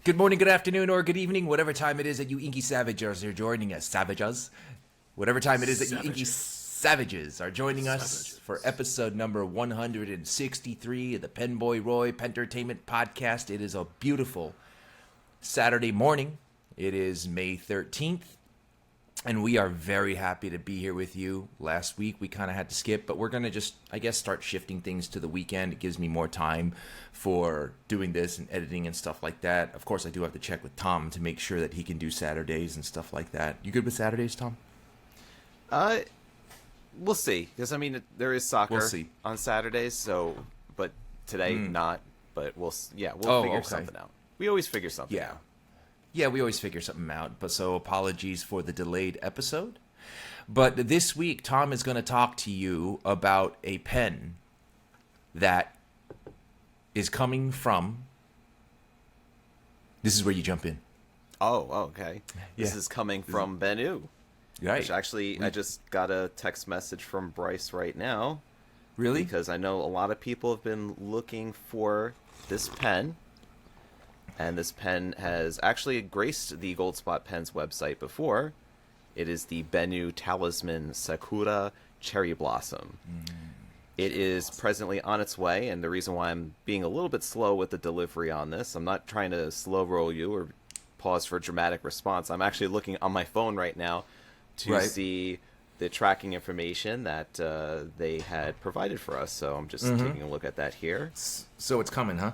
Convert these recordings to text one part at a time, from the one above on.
Good morning, good afternoon, or good evening, whatever time it is that you Inky Savages are joining us. Savages? Whatever time it is that you Inky Savages are joining us for episode number 163 of the PenBoyRoy Pentertainment Podcast. It is a beautiful Saturday morning. It is May 13th, and we are very happy to be here with you. Last week we kind of had to skip, but we're going to just, I guess, start shifting things to the weekend. It gives me more time for doing this and editing and stuff like that. Of course, I do have to check with Tom to make sure that he can do Saturdays and stuff like that. You good with Saturdays, Tom? We'll see. Because, I mean, there is soccer on Saturdays, so, but today not. But we'll figure something out. We always figure something out. Yeah, we always figure something out. But so apologies for the delayed episode. But this week, Tom is going to talk to you about a pen that is coming from... This is where you jump in. Oh, okay. This is coming from Bennu. Right. Which actually, I just got a text message from Bryce right now. Really? Because I know a lot of people have been looking for this pen. And this pen has actually graced the Goldspot Pens website before. It is the Bennu Talisman Sakura Cherry Blossom. It is presently on its way, and the reason why I'm being a little bit slow with the delivery on this, I'm not trying to slow roll you or pause for a dramatic response. I'm actually looking on my phone right now to see the tracking information that they had provided for us. So I'm just taking a look at that here. So it's coming, huh?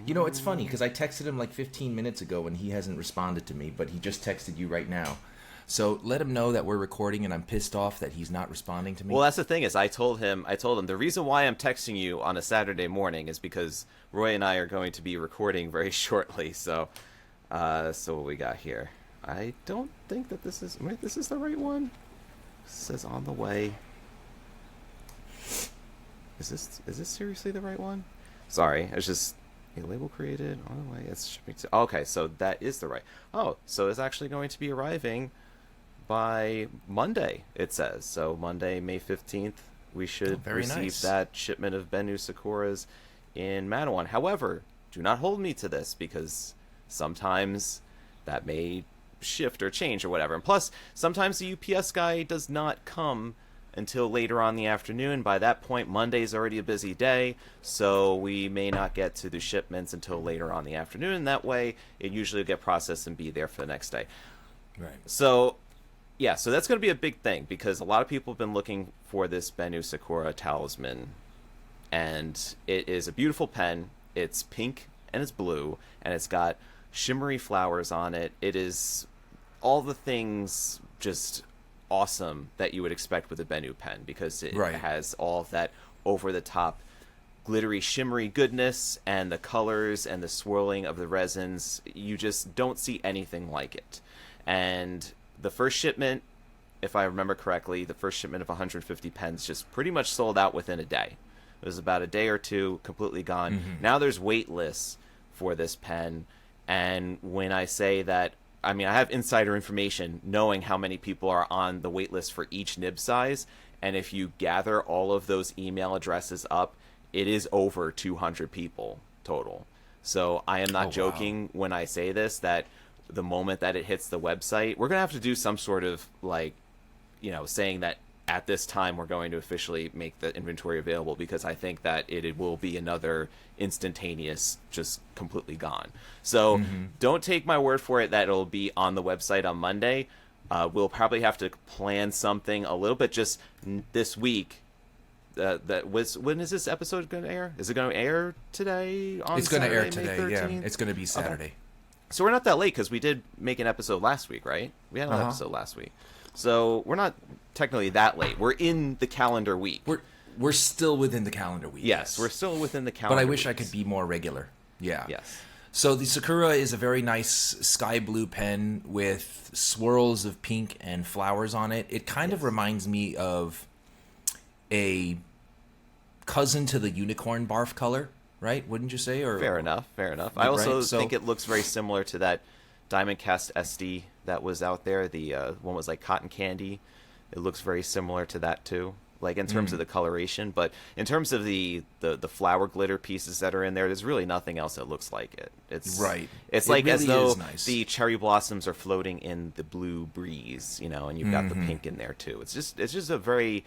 You know, it's funny because I texted him like 15 minutes ago and he hasn't responded to me, but he just texted you right now. So let him know that we're recording and I'm pissed off that he's not responding to me. Well, that's the thing is I told him the reason why I'm texting you on a Saturday morning is because Roy and I are going to be recording very shortly. So what we got here? I don't think that this is the right one. It says on the way. Is this seriously the right one? Sorry, it's just a label created on the way. It's shipping to. Okay, so that is the right. Oh, so it's actually going to be arriving by Monday, it says. So Monday, May 15th, we should receive that shipment of Bennu Sakuras in Manawan. However, do not hold me to this because sometimes that may shift or change or whatever. And plus, sometimes the UPS guy does not come until later on in the afternoon. By that point, Monday's already a busy day, so we may not get to the shipments until later on in the afternoon. That way, it usually will get processed and be there for the next day. Right. So, yeah, so that's going to be a big thing because a lot of people have been looking for this Bennu Sakura Talisman, and it is a beautiful pen. It's pink and it's blue, and it's got shimmery flowers on it. It is all the things just awesome that you would expect with a Bennu pen because it has all of that over-the-top glittery, shimmery goodness and the colors and the swirling of the resins. You just don't see anything like it. And the first shipment, if I remember correctly, the first shipment of 150 pens just pretty much sold out within a day. It was about a day or two, completely gone. Now there's wait lists for this pen. And when I say that, I mean, I have insider information knowing how many people are on the wait list for each nib size. And if you gather all of those email addresses up, it is over 200 people total. So I am not joking when I say this, that the moment that it hits the website, we're going to have to do some sort of saying that at this time we're going to officially make the inventory available because I think that it will be another instantaneous, just completely gone. So don't take my word for it that it'll be on the website on Monday. We'll probably have to plan something a little bit just this week. When is this episode going to air? Is it going to air today? It's going to air today, yeah. It's going to be Saturday. Okay. So we're not that late because we did make an episode last week, right? We had an episode last week. So we're not technically that late. We're in the calendar week. We're still within the calendar week. Yes, we're still within the calendar But I wish weeks. I could be more regular. Yeah. Yes. So the Sakura is a very nice sky blue pen with swirls of pink and flowers on it. It kind of reminds me of a cousin to the unicorn barf color, right? Wouldn't you say? Or fair enough. I also think it looks very similar to that Diamond Cast SD that was out there. The one was like cotton candy. It looks very similar to that too. like in terms of the coloration, but in terms of the flower glitter pieces that are in there, there's really nothing else that looks like it. It's Right. It's It like really as though is nice. the cherry blossoms are floating in the blue breeze, and you've got the pink in there too. It's just a very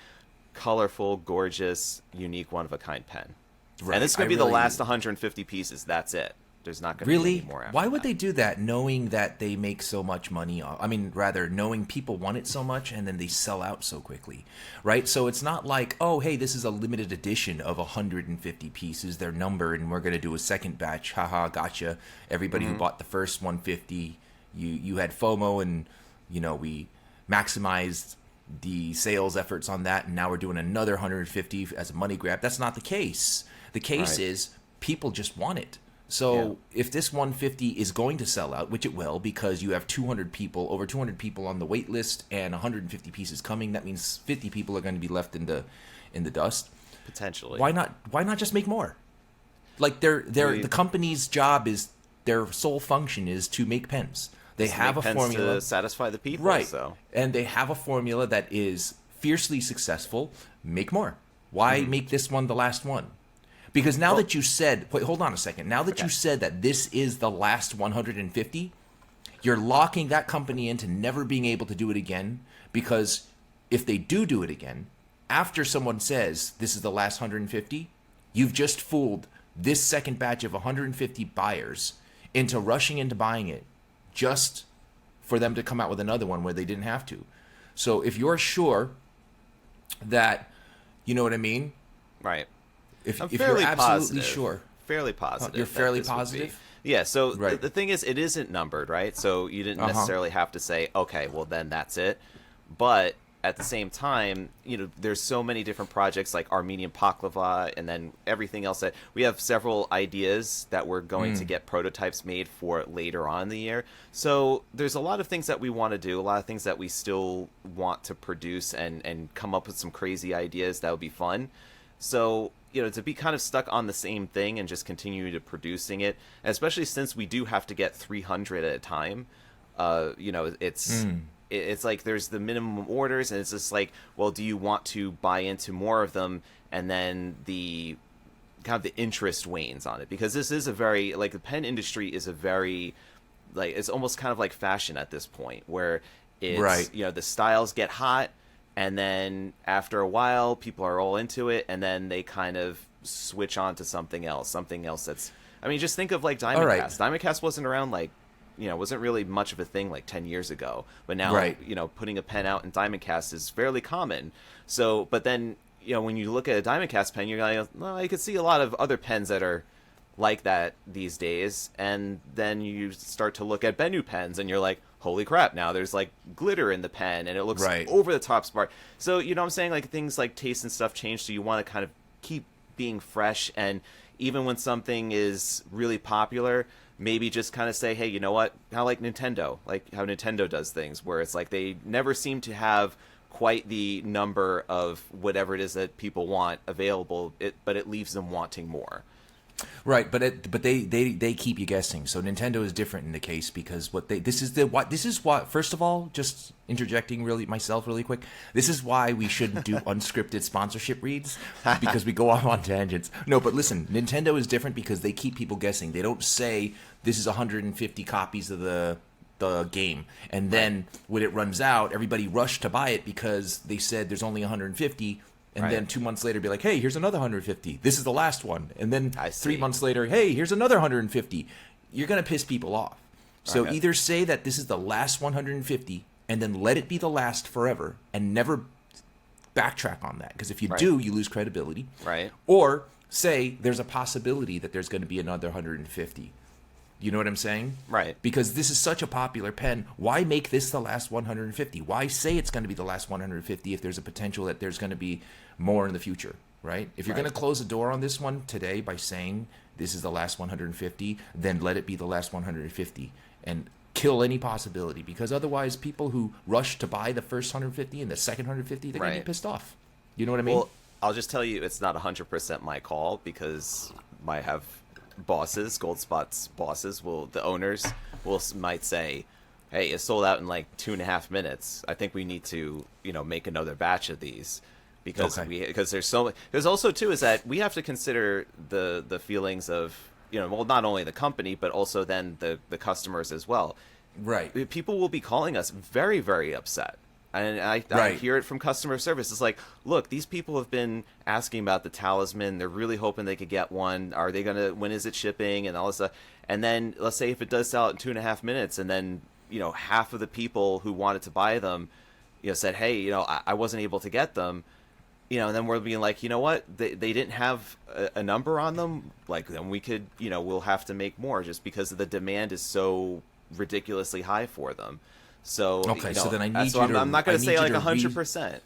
colorful, gorgeous, unique, one of a kind pen. Right. And this is going I to be the really- last 150 pieces. That's it. There's not going to be Really? any more after Why would that. they do that, knowing that they make so much money? I mean, rather, knowing people want it so much and then they sell out so quickly, right? So it's not like, oh, hey, this is a limited edition of 150 pieces. They're numbered, and we're going to do a second batch. Haha, gotcha. Everybody who bought the first 150, you had FOMO, and, we maximized the sales efforts on that, and now we're doing another 150 as a money grab. That's not the case. The case Right. is people just want it. So if this 150 is going to sell out, which it will, because you have over 200 people on the wait list and 150 pieces coming, that means 50 people are going to be left in the dust. Potentially. Why not just make more? Like the company's job is, their sole function is to make pens. They Just have a make pens formula to satisfy the people. right, So. and they have a formula that is fiercely successful. Make more. Why make this one the last one? Because now that you said, wait, hold on a second. Now that you said that this is the last 150, you're locking that company into never being able to do it again. Because if they do it again, after someone says this is the last 150, you've just fooled this second batch of 150 buyers into rushing into buying it just for them to come out with another one where they didn't have to. So if you're sure that, you know what I mean? Right. If I'm you're fairly absolutely positive. sure. Fairly positive. You're that fairly this would be. positive? Yeah, so Right. the thing is, it isn't numbered, right? So you didn't necessarily have to say, okay, well, then that's it. But at the same time, there's so many different projects like Armenian Paklava and then everything else that we have several ideas that we're going to get prototypes made for later on in the year. So there's a lot of things that we want to do, a lot of things that we still want to produce and come up with some crazy ideas that would be fun. So, to be kind of stuck on the same thing and just continue to producing it, especially since we do have to get 300 at a time, it's like there's the minimum orders, and it's just like, well, do you want to buy into more of them? And then the kind of the interest wanes on it, because this is a very, like, the pen industry is a very, like, it's almost kind of like fashion at this point, where it's, Right. the styles get hot, and then after a while, people are all into it, and then they kind of switch on to something else that's, I mean, just think of, like, Diamond All right. Cast. Diamond Cast wasn't around, like, wasn't really much of a thing like 10 years ago. But now, Right. putting a pen out in Diamond Cast is fairly common. So, but then, when you look at a Diamond Cast pen, you're like, well, I could see a lot of other pens that are like that these days. And then you start to look at Bennu pens, and you're like, holy crap, now there's, like, glitter in the pen, and it looks Right. over the top smart. So, what I'm saying? Like, things like taste and stuff change, so you want to kind of keep being fresh, and even when something is really popular, maybe just kind of say, hey, you know what? How like Nintendo, like how Nintendo does things, where it's like they never seem to have quite the number of whatever it is that people want available, but it leaves them wanting more. Right, but they keep you guessing. So Nintendo is different in the case, because this is why, first of all, just interjecting myself really quick. This is why we shouldn't do unscripted sponsorship reads, because we go off on tangents. No, but listen, Nintendo is different because they keep people guessing. They don't say this is 150 copies of the game, and then when it runs out, everybody rushed to buy it because they said there's only 150. And then 2 months later, be like, hey, here's another 150. This is the last one. And then 3 months later, hey, here's another 150. You're going to piss people off. So either say that this is the last 150 and then let it be the last forever and never backtrack on that. Because if you do, you lose credibility. Right. Or say there's a possibility that there's going to be another 150. You know what I'm saying? Right. Because this is such a popular pen. Why make this the last 150? Why say it's going to be the last 150 if there's a potential that there's going to be more in the future, right? If you're going to close the door on this one today by saying this is the last 150, then let it be the last 150 and kill any possibility, because otherwise people who rush to buy the first 150 and the second 150, they're going to be pissed off. You know what I mean? Well, I'll just tell you, it's not 100% my call, because I have bosses, Goldspot's bosses, the owners might say, hey, it sold out in like 2.5 minutes. I think we need to, make another batch of these. because there's also too is that we have to consider the feelings of, well, not only the company but also then the customers as well. Right. People will be calling us very, very upset. And I hear it from customer service. It's like, look, these people have been asking about the talisman. They're really hoping they could get one. Are they when is it shipping and all this stuff? And then let's say if it does sell out in 2.5 minutes, and then, half of the people who wanted to buy them, said, hey, I wasn't able to get them. And then we're being like, you know what? They didn't have a number on them. Like, then we could, we'll have to make more just because the demand is so ridiculously high for them. So okay, so then I need you to. I'm not going to say like 100%.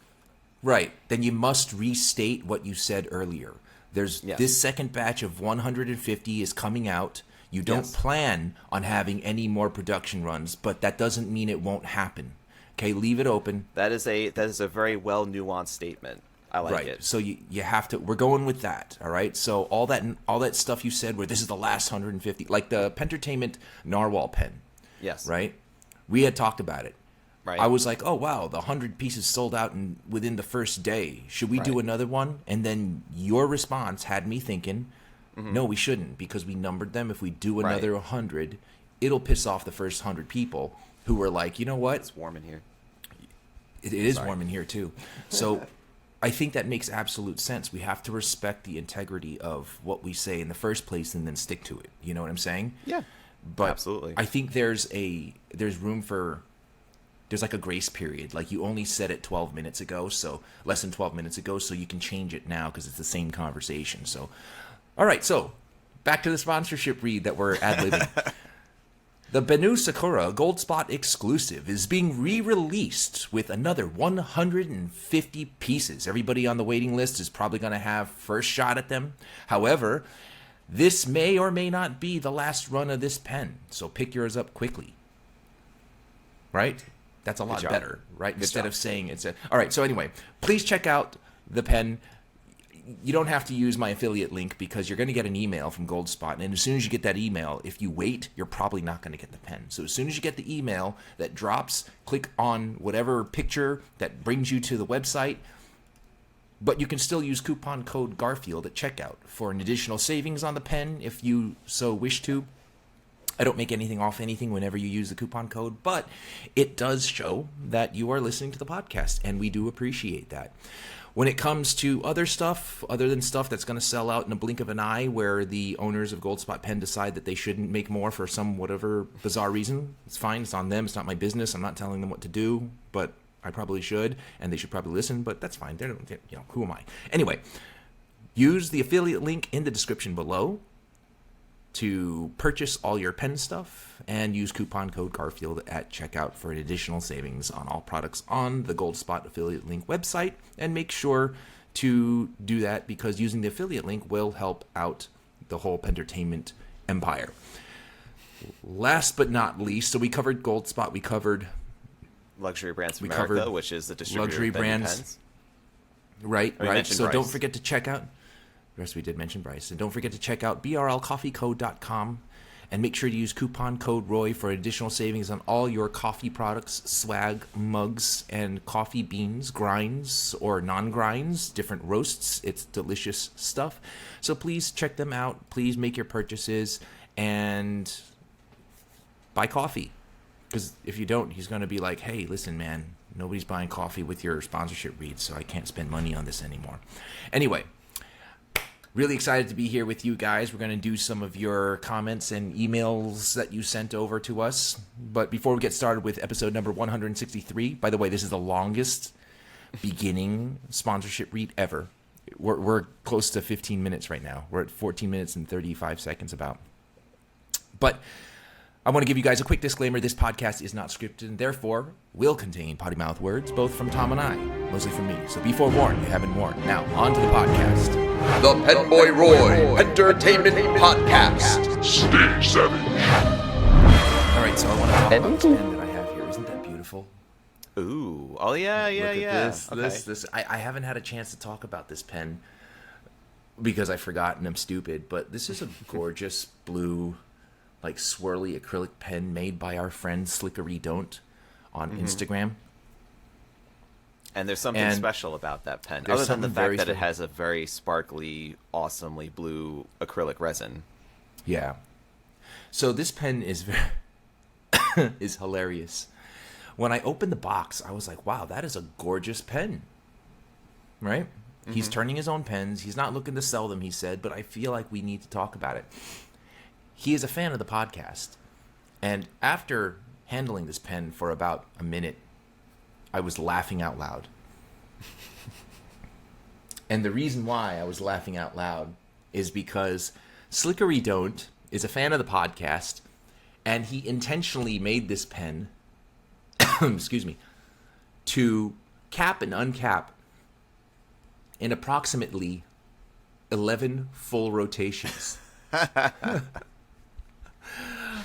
Right. Then you must restate what you said earlier. There's this second batch of 150 is coming out. You don't plan on having any more production runs, but that doesn't mean it won't happen. Okay, leave it open. That is a very well nuanced statement. I like it. So you have to. We're going with that. All right. So all that stuff you said, where this is the last 150, like the Pentertainment Narwhal pen. Yes. Right. We had talked about it. Right. I was like, oh, wow, the 100 pieces sold out within the first day. Should we do another one? And then your response had me thinking, no, we shouldn't, because we numbered them. If we do another 100, it'll piss off the first 100 people who were like, you know what? It's warm in here. It is warm in here, too. So I think that makes absolute sense. We have to respect the integrity of what we say in the first place and then stick to it. You know what I'm saying? Yeah. But absolutely. I think there's room for, there's like a grace period. Like you only said it 12 minutes ago, so less than 12 minutes ago, so you can change it now because it's the same conversation. So, all right, so back to the sponsorship read that we're ad-libbing. The Bennu Sakura Gold Spot exclusive is being re-released with another 150 pieces. Everybody on the waiting list is probably going to have first shot at them. However, this may or may not be the last run of this pen, so pick yours up quickly. Right? That's a lot better, right? Instead of saying it's a... All right, so anyway, please check out the pen. You don't have to use my affiliate link because you're going to get an email from Gold Spot, and as soon as you get that email, if you wait, you're probably not going to get the pen. So as soon as you get the email that drops, click on whatever picture that brings you to the website. But you can still use coupon code Garfield at checkout for an additional savings on the pen if you so wish to. I don't make anything off anything whenever you use the coupon code, but it does show that you are listening to the podcast, and we do appreciate that. When it comes to other stuff, other than stuff that's going to sell out in a blink of an eye, where the owners of Gold Spot Pen decide that they shouldn't make more for some whatever bizarre reason, it's fine. It's on them. It's not my business. I'm not telling them what to do, but I probably should, and they should probably listen, but that's fine. Who am I? Anyway, use the affiliate link in the description below to purchase all your pen stuff, and use coupon code Garfield at checkout for an additional savings on all products on the Gold Spot affiliate link website. And make sure to do that because using the affiliate link will help out the whole Pentertainment empire. Last but not least, so we covered Gold Spot, we covered Luxury Brands of America, which is the distributor luxury of brands. pens. Right. So Bryce. Don't forget to check out. Yes, we did mention Bryce. And don't forget to check out brlcoffeecode.com and make sure to use coupon code Roy for additional savings on all your coffee products, swag, mugs, and coffee beans, grinds or non-grinds, different roasts. It's delicious stuff. So please check them out. Please make your purchases and buy coffee. Because if you don't, he's going to be like, hey, listen, man, nobody's buying coffee with your sponsorship reads, so I can't spend money on this anymore. Anyway, really excited to be here with you guys. We're going to do some of your comments and emails that you sent over to us. But before we get started with episode number 163, by the way, this is the longest beginning sponsorship read ever. We're close to 15 minutes right now. We're at 14 minutes and 35 seconds about. But I want to give you guys a quick disclaimer. This podcast is not scripted and therefore will contain potty mouth words, both from Tom and I, mostly from me. So be forewarned, you have been warned. Now, on to the podcast. The PenBoyRoy Entertainment Podcast. Stay savage. All right, so I want to talk about this pen that I have here. Isn't that beautiful? Ooh. Oh, yeah. Look at Okay. this. I haven't had a chance to talk about this pen because I forgot and I'm stupid, but this is a gorgeous blue, like swirly acrylic pen made by our friend Slickery Don't on Instagram. And there's something special about that pen, There's other than the something fact very that it special. has a very sparkly, awesomely blue acrylic resin. Yeah. So this pen is is hilarious. When I opened the box, I was like, wow, that is a gorgeous pen. Right? He's turning his own pens. He's not looking to sell them, he said, but I feel like we need to talk about it. He is a fan of the podcast. And after handling this pen for about a minute, I was laughing out loud. And the reason why I was laughing out loud is because Slickery Don't is a fan of the podcast, and he intentionally made this pen, excuse me, to cap and uncap in approximately 11 full rotations.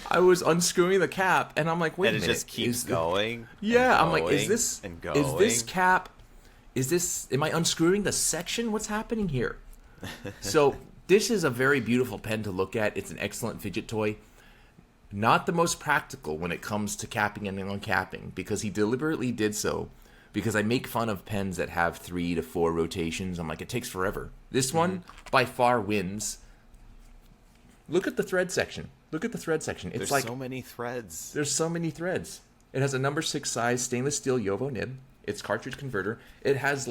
I was unscrewing the cap, and I'm like, wait a minute. And it just keeps going. Yeah, and I'm like, going, is this and going. is this cap? Is this? Am I unscrewing the section? What's happening here? So this is a very beautiful pen to look at. It's an excellent fidget toy. Not the most practical when it comes to capping and uncapping, because he deliberately did so. Because I make fun of pens that have 3 to 4 rotations. I'm like, it takes forever. This one by far wins. Look at the thread section. Look at the thread section. It's There's like so many threads. there's so many threads. It has a number 6 size stainless steel Yovo nib. It's cartridge converter. It has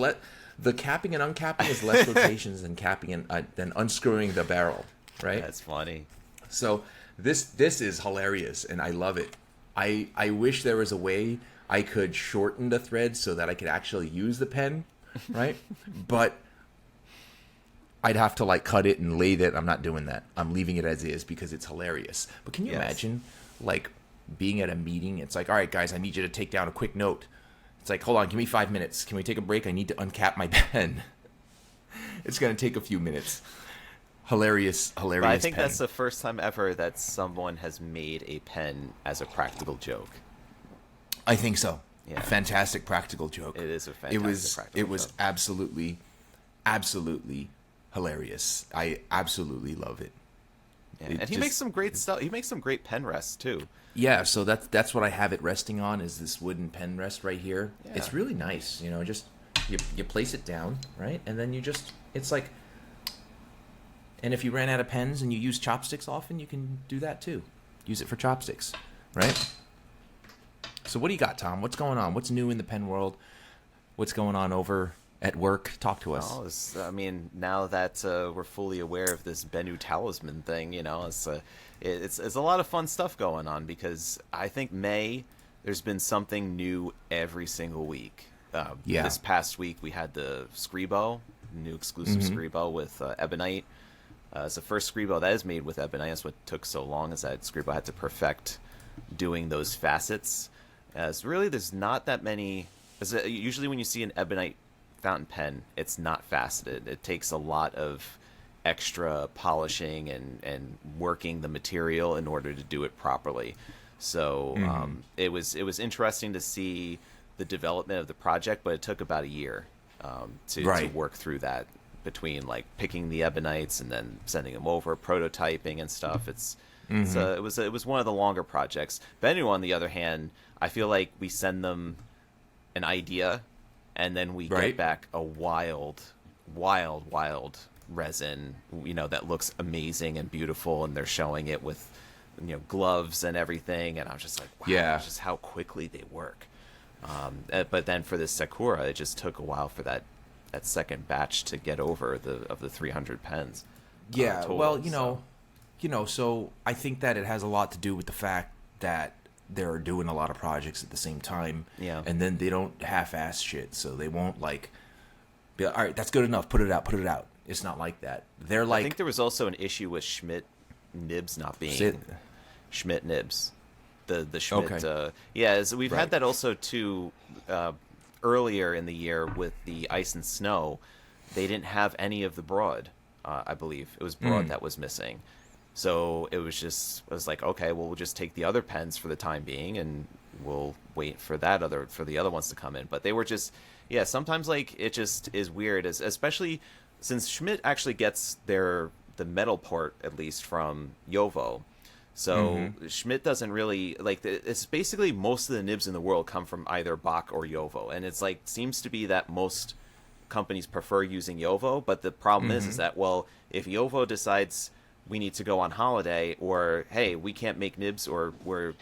the capping and uncapping is less rotations than capping and than unscrewing the barrel, right? That's funny. So this is hilarious, and I love it. I wish there was a way I could shorten the thread so that I could actually use the pen, right? But I'd have to like cut it and lathe it. I'm not doing that. I'm leaving it as is because it's hilarious. But can you imagine like being at a meeting? It's like, all right, guys, I need you to take down a quick note. It's like, hold on, give me 5 minutes. Can we take a break? I need to uncap my pen. It's going to take a few minutes. Hilarious But I think pen. that's the first time ever that someone has made a pen as a practical joke. I think so. Yeah. Fantastic practical joke. It is a fantastic practical It was joke. absolutely hilarious. I absolutely love it. Yeah. It And he just- makes some great stuff. He makes some great pen rests too. Yeah, so that's what I have it resting on, is this wooden pen rest right here. Yeah. It's really nice, you know, just you place it down, right? And then it's like, and if you ran out of pens and you use chopsticks often, you can do that too. Use it for chopsticks, right? So what do you got, Tom? What's going on? What's new in the pen world? What's going on over at work? Talk to us. I mean, now that we're fully aware of this Bennu talisman thing, you know, it's a lot of fun stuff going on, because I think there's been something new every single week. Yeah. This past week we had the Scribo, new exclusive Scribo with Ebonite. It's the first Scribo that is made with Ebonite. That's what took so long, is that Scribo had to perfect doing those facets. As really, there's not that many. Usually when you see an Ebonite fountain pen, it's not faceted. It takes a lot of extra polishing and working the material in order to do it properly. So it was interesting to see the development of the project, but it took about a year to work through that, between like picking the Ebonites and then sending them over, prototyping and stuff. It was one of the longer projects. Bennu, on the other hand, I feel like we send them an idea, and then we get back a wild resin, you know, that looks amazing and beautiful, and they're showing it with, you know, gloves and everything, and I was just like, wow, just how quickly they work. But then for this Sakura, it just took a while for that second batch to get over the 300 pens. Yeah, total, well, so I think that it has a lot to do with the fact that they're doing a lot of projects at the same time. Yeah. And then they don't half-ass shit, so they won't like be like, all right, that's good enough, put it out. It's not like that. They're like, I think there was also an issue with Schmidt nibs not being Schmidt nibs. The Schmidt so we've had that also too earlier in the year with the ice and snow. They didn't have any of the broad. I believe it was broad that was missing. So it was like, okay, well, we'll just take the other pens for the time being, and we'll wait for the other ones to come in. But they were just, sometimes like it just is weird, especially since Schmidt actually gets the metal part, at least from Yovo. So Schmidt doesn't really like. It's basically most of the nibs in the world come from either Bach or Jowo, and it's like seems to be that most companies prefer using Jowo. But the problem is that if Jowo decides we need to go on holiday, or hey, we can't make nibs, or we're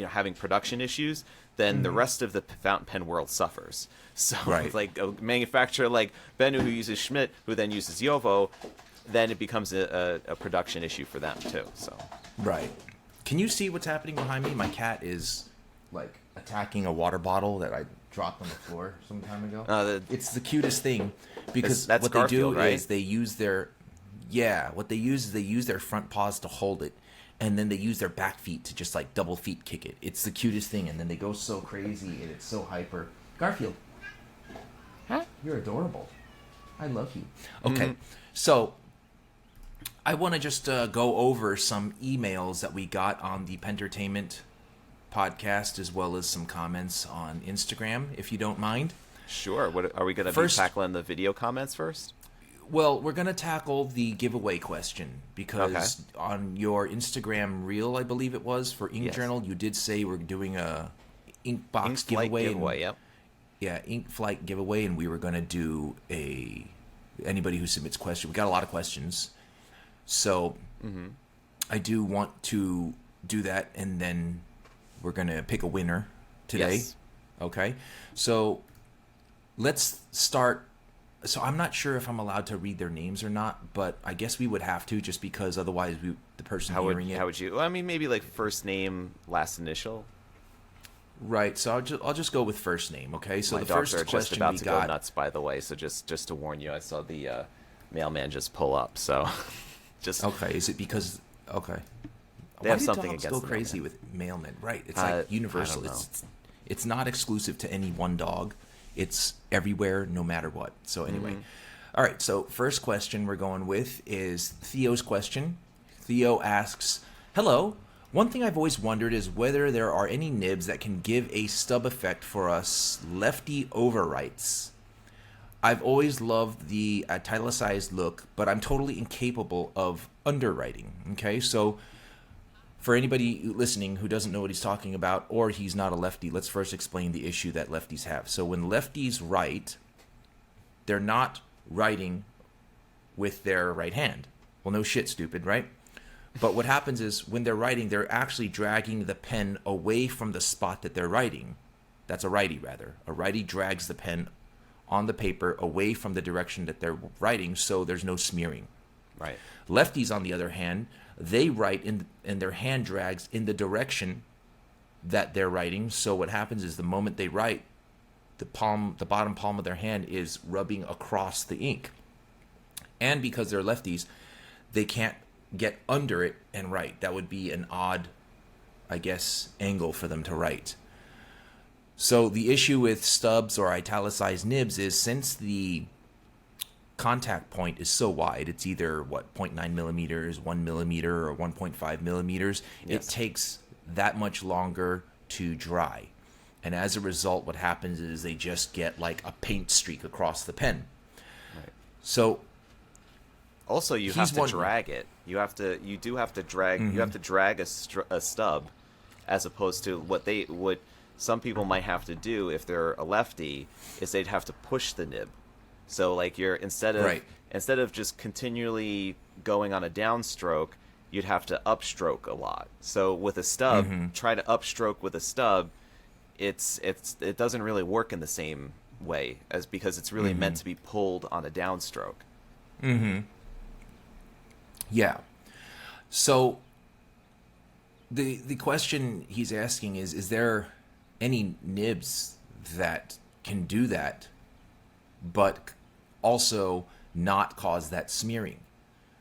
having production issues, then the rest of the fountain pen world suffers. So like a manufacturer like Bennu who uses Schmidt, who then uses Jowo, then it becomes a production issue for them too. So can you see what's happening behind me? My cat is like attacking a water bottle that I dropped on the floor some time ago. It's the cutest thing because that's what Garfield, they do right? is they use their front paws to hold it, and then they use their back feet to just like double feet kick it. It's the cutest thing, and then they go so crazy and it's so hyper. Garfield, you're adorable. I love you. Okay, so I want to just go over some emails that we got on the Pentertainment podcast, as well as some comments on Instagram, if you don't mind. Sure. What are we going to be tackling the video comments first? Well, we're going to tackle the giveaway question because on your Instagram reel, I believe it was, for Ink Journal, you did say we're doing a ink box giveaway. Yeah, Ink Flight giveaway, and we were going to do anybody who submits questions. We got a lot of questions. So I do want to do that, and then we're going to pick a winner today. Yes. Okay? So let's start. So I'm not sure if I'm allowed to read their names or not, but I guess we would have to, just because otherwise the person hearing it. How would you? Well, I mean, maybe like first name, last initial. Right. So I'll just go with first name. Okay. So My the dogs first are question just about we to got. go nuts, by the way. So just to warn you, I saw the mailman just pull up. So just okay. Is it because okay? They Why have do something dogs against go the crazy mailman? with mailmen? Right. It's like universal. I don't know. It's not exclusive to any one dog. It's everywhere, no matter what. So anyway. All right, so first question we're going with is Theo's question. Theo asks, hello, one thing I've always wondered is whether there are any nibs that can give a stub effect for us lefty overwrites. I've always loved the italicized look, but I'm totally incapable of underwriting. Okay, so for anybody listening who doesn't know what he's talking about, or he's not a lefty, let's first explain the issue that lefties have. So when lefties write, they're not writing with their right hand. Well, no shit, stupid, right? But what happens is when they're writing, they're actually dragging the pen away from the spot that they're writing. That's a righty, rather. A righty drags the pen on the paper away from the direction that they're writing, so there's no smearing. Right. Lefties, on the other hand, they write and their hand drags in the direction that they're writing. So what happens is the moment they write, the bottom palm of their hand is rubbing across the ink. And because they're lefties, they can't get under it and write. That would be an odd, I guess, angle for them to write. So the issue with stubs or italicized nibs is since the contact point is so wide, it's either 0.9 millimeters, 1 millimeter, or 1.5 millimeters. Yes. It takes that much longer to dry. And as a result, what happens is they just get like a paint streak across the pen. Right. So also you have to drag it. You do have to drag. You have to drag a stub, as opposed to what some people might have to do if they're a lefty is they'd have to push the nib. So like instead of just continually going on a downstroke, you'd have to upstroke a lot. So with a stub, try to upstroke with a stub. It doesn't really work in the same way as because it's really meant to be pulled on a downstroke. Yeah. So the question he's asking is there any nibs that can do that, but also not cause that smearing?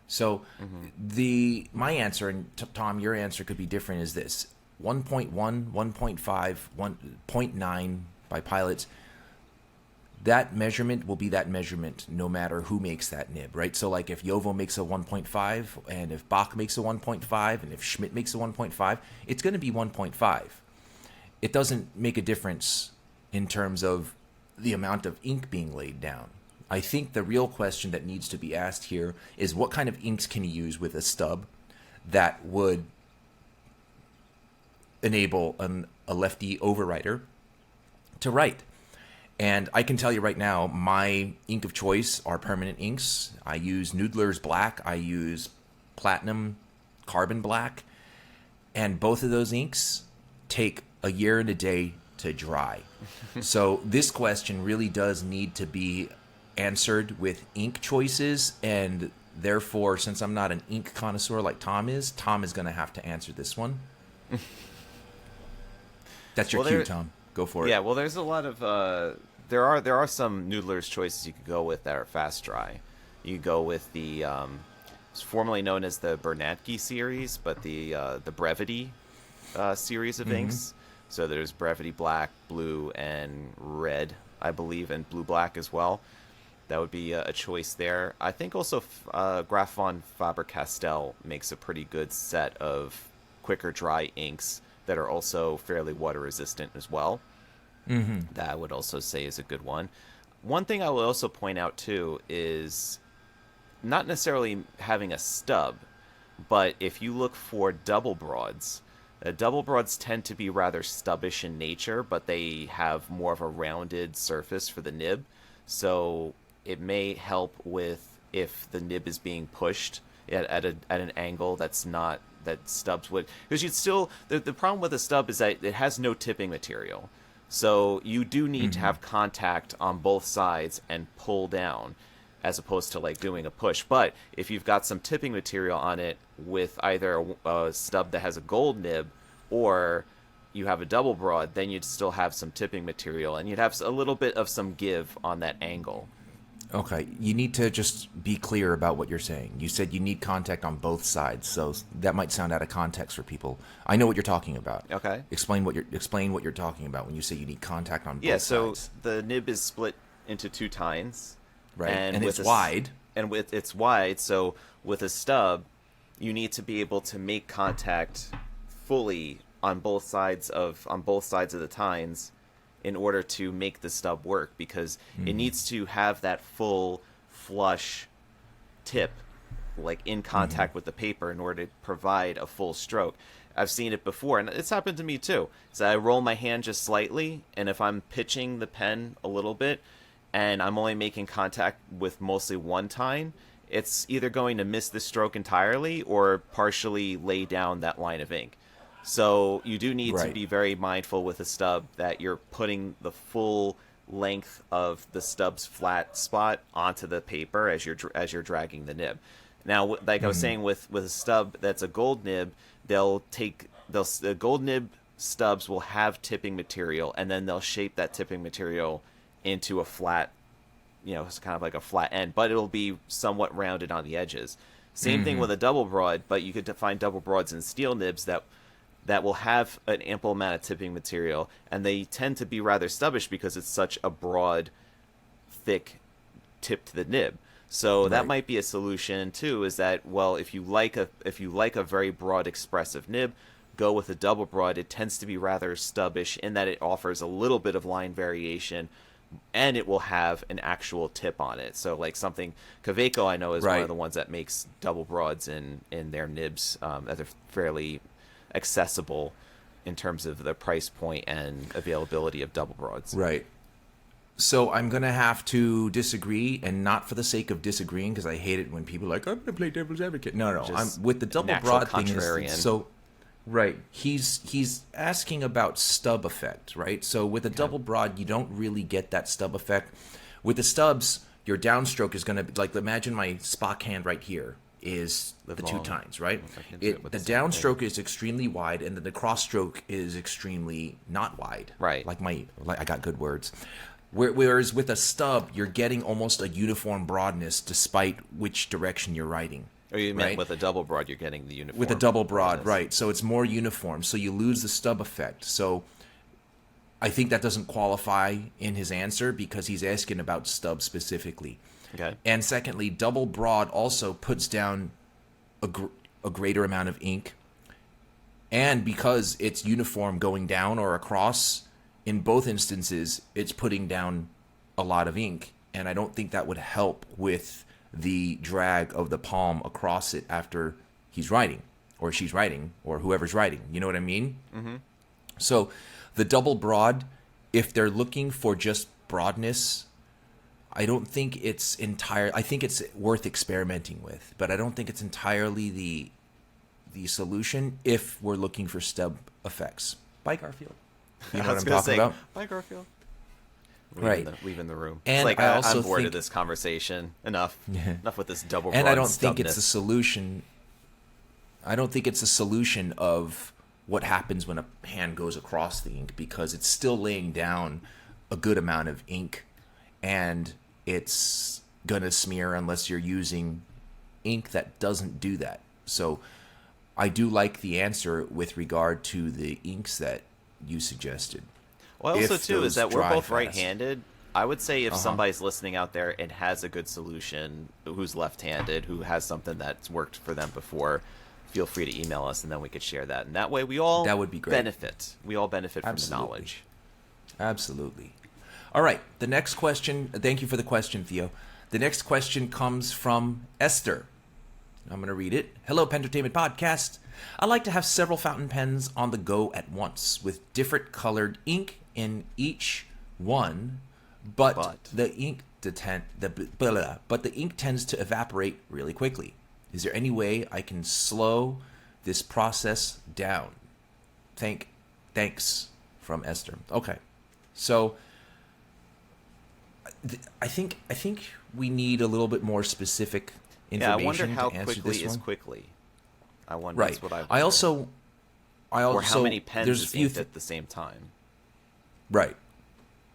So my answer, and Tom, your answer could be different, is this. 1.1, 1.5, 1.9 by pilots, that measurement will be that measurement no matter who makes that nib, right? So like if Jowo makes a 1.5 and if Bach makes a 1.5 and if Schmidt makes a 1.5, it's going to be 1.5. It doesn't make a difference in terms of the amount of ink being laid down. I think the real question that needs to be asked here is what kind of inks can you use with a stub that would enable a lefty overwriter to write. And I can tell you right now, my ink of choice are permanent inks. I use Noodler's Black. I use Platinum Carbon Black. And both of those inks take a year and a day to dry. So this question really does need to be answered with ink choices. And therefore, since I'm not an ink connoisseur like Tom is going to have to answer this one. That's your cue, Tom. Go for it. Yeah, well, there's a lot of there are some Noodler's choices you could go with that are fast dry. You could go with the it's formerly known as the Bernatke series, but the Brevity series of inks. So there's Brevity Black, Blue, and Red, I believe, and Blue Black as well. That would be a choice there. I think also Graf von Faber-Castell makes a pretty good set of quicker dry inks that are also fairly water resistant as well. That I would also say is a good one. One thing I will also point out too is not necessarily having a stub, but if you look for double broads, double broads tend to be rather stubbish in nature, but they have more of a rounded surface for the nib. So it may help with if the nib is being pushed at an angle that's not that stubs would, because you'd still the problem with a stub is that it has no tipping material, so you do need to have contact on both sides and pull down, as opposed to like doing a push. But if you've got some tipping material on it with either a stub that has a gold nib or you have a double broad, then you'd still have some tipping material and you'd have a little bit of some give on that angle. Okay, you need to just be clear about what you're saying. You said you need contact on both sides, so that might sound out of context for people. I know what you're talking about. Okay. Explain what you're talking about when you say you need contact on both sides. Yeah, so the nib is split into two tines. Right, and it's wide. And it's wide, so with a stub, you need to be able to make contact fully on both sides of the tines in order to make the stub work, because it needs to have that full flush tip like in contact with the paper in order to provide a full stroke. I've seen it before, and it's happened to me too. So I roll my hand just slightly, and if I'm pitching the pen a little bit and I'm only making contact with mostly one tine, it's either going to miss the stroke entirely or partially lay down that line of ink. So you do need to be very mindful with a stub that you're putting the full length of the stub's flat spot onto the paper as you're dragging the nib. Now, like I was saying, with a stub that's a gold nib, the gold nib stubs will have tipping material, and then they'll shape that tipping material into a flat, it's kind of like a flat end, but it'll be somewhat rounded on the edges. Same thing with a double broad, but you could find double broads in steel nibs that will have an ample amount of tipping material, and they tend to be rather stubbish because it's such a broad, thick tip to the nib. So that might be a solution too, is that, well, if you like a very broad expressive nib, go with a double broad. It tends to be rather stubbish in that it offers a little bit of line variation, and it will have an actual tip on it. So like something, Kaweco I know is one of the ones that makes double broads in their nibs that are fairly accessible in terms of the price point and availability of double broads. Right. So I'm going to have to disagree, and not for the sake of disagreeing, because I hate it when people are like, I'm going to play devil's advocate. No. I'm with the double broad thing. He's asking about stub effect, right? So with a double broad, you don't really get that stub effect. With the stubs, your downstroke is going to, like, imagine my Spock hand right here is the two tines, right? The downstroke is extremely wide, and then the cross stroke is extremely not wide. Right. I got good words. Whereas with a stub, you're getting almost a uniform broadness despite which direction you're writing. Or you meant with a double broad, you're getting the uniform. With a double broad, right. So it's more uniform. So you lose the stub effect. So I think that doesn't qualify in his answer because he's asking about stub specifically. Okay. And secondly, double broad also puts down a greater amount of ink. And because it's uniform going down or across, in both instances, it's putting down a lot of ink. And I don't think that would help with the drag of the palm across it after he's writing. or she's writing, or whoever's writing. You know what I mean? Mm-hmm. So the double broad, if they're looking for just broadness, I don't think it's I think it's worth experimenting with, but I don't think it's entirely the solution if we're looking for stub effects. Bye, Garfield. You know what I'm talking about? Bye, Garfield. Leaving the room. And it's like, I also I'm bored think, of this conversation. Enough with this double broad and I don't think stubness. it's a solution. I don't think it's a solution of what happens when a hand goes across the ink, because it's still laying down a good amount of ink, and it's gonna smear unless you're using ink that doesn't do that. So I do like the answer with regard to the inks that you suggested. Well, also too is that we're both fast. right-handed. I would say if somebody's listening out there and has a good solution, who's left-handed, who has something that's worked for them before, feel free to email us, and then we could share that. And that way, that would be great. We all benefit from the knowledge. Absolutely. All right. The next question. Thank you for the question, Theo. The next question comes from Esther. I'm going to read it. Hello, Pentertainment Podcast. I like to have several fountain pens on the go at once with different colored ink in each one, but the ink tends to evaporate really quickly. Is there any way I can slow this process down? Thanks from Esther. Okay. So I think we need a little bit more specific information. Yeah, I wonder how to answer quickly this is one. quickly. I wonder. Right. That's what I also or how many pens there's is a few inked at the same time. Right.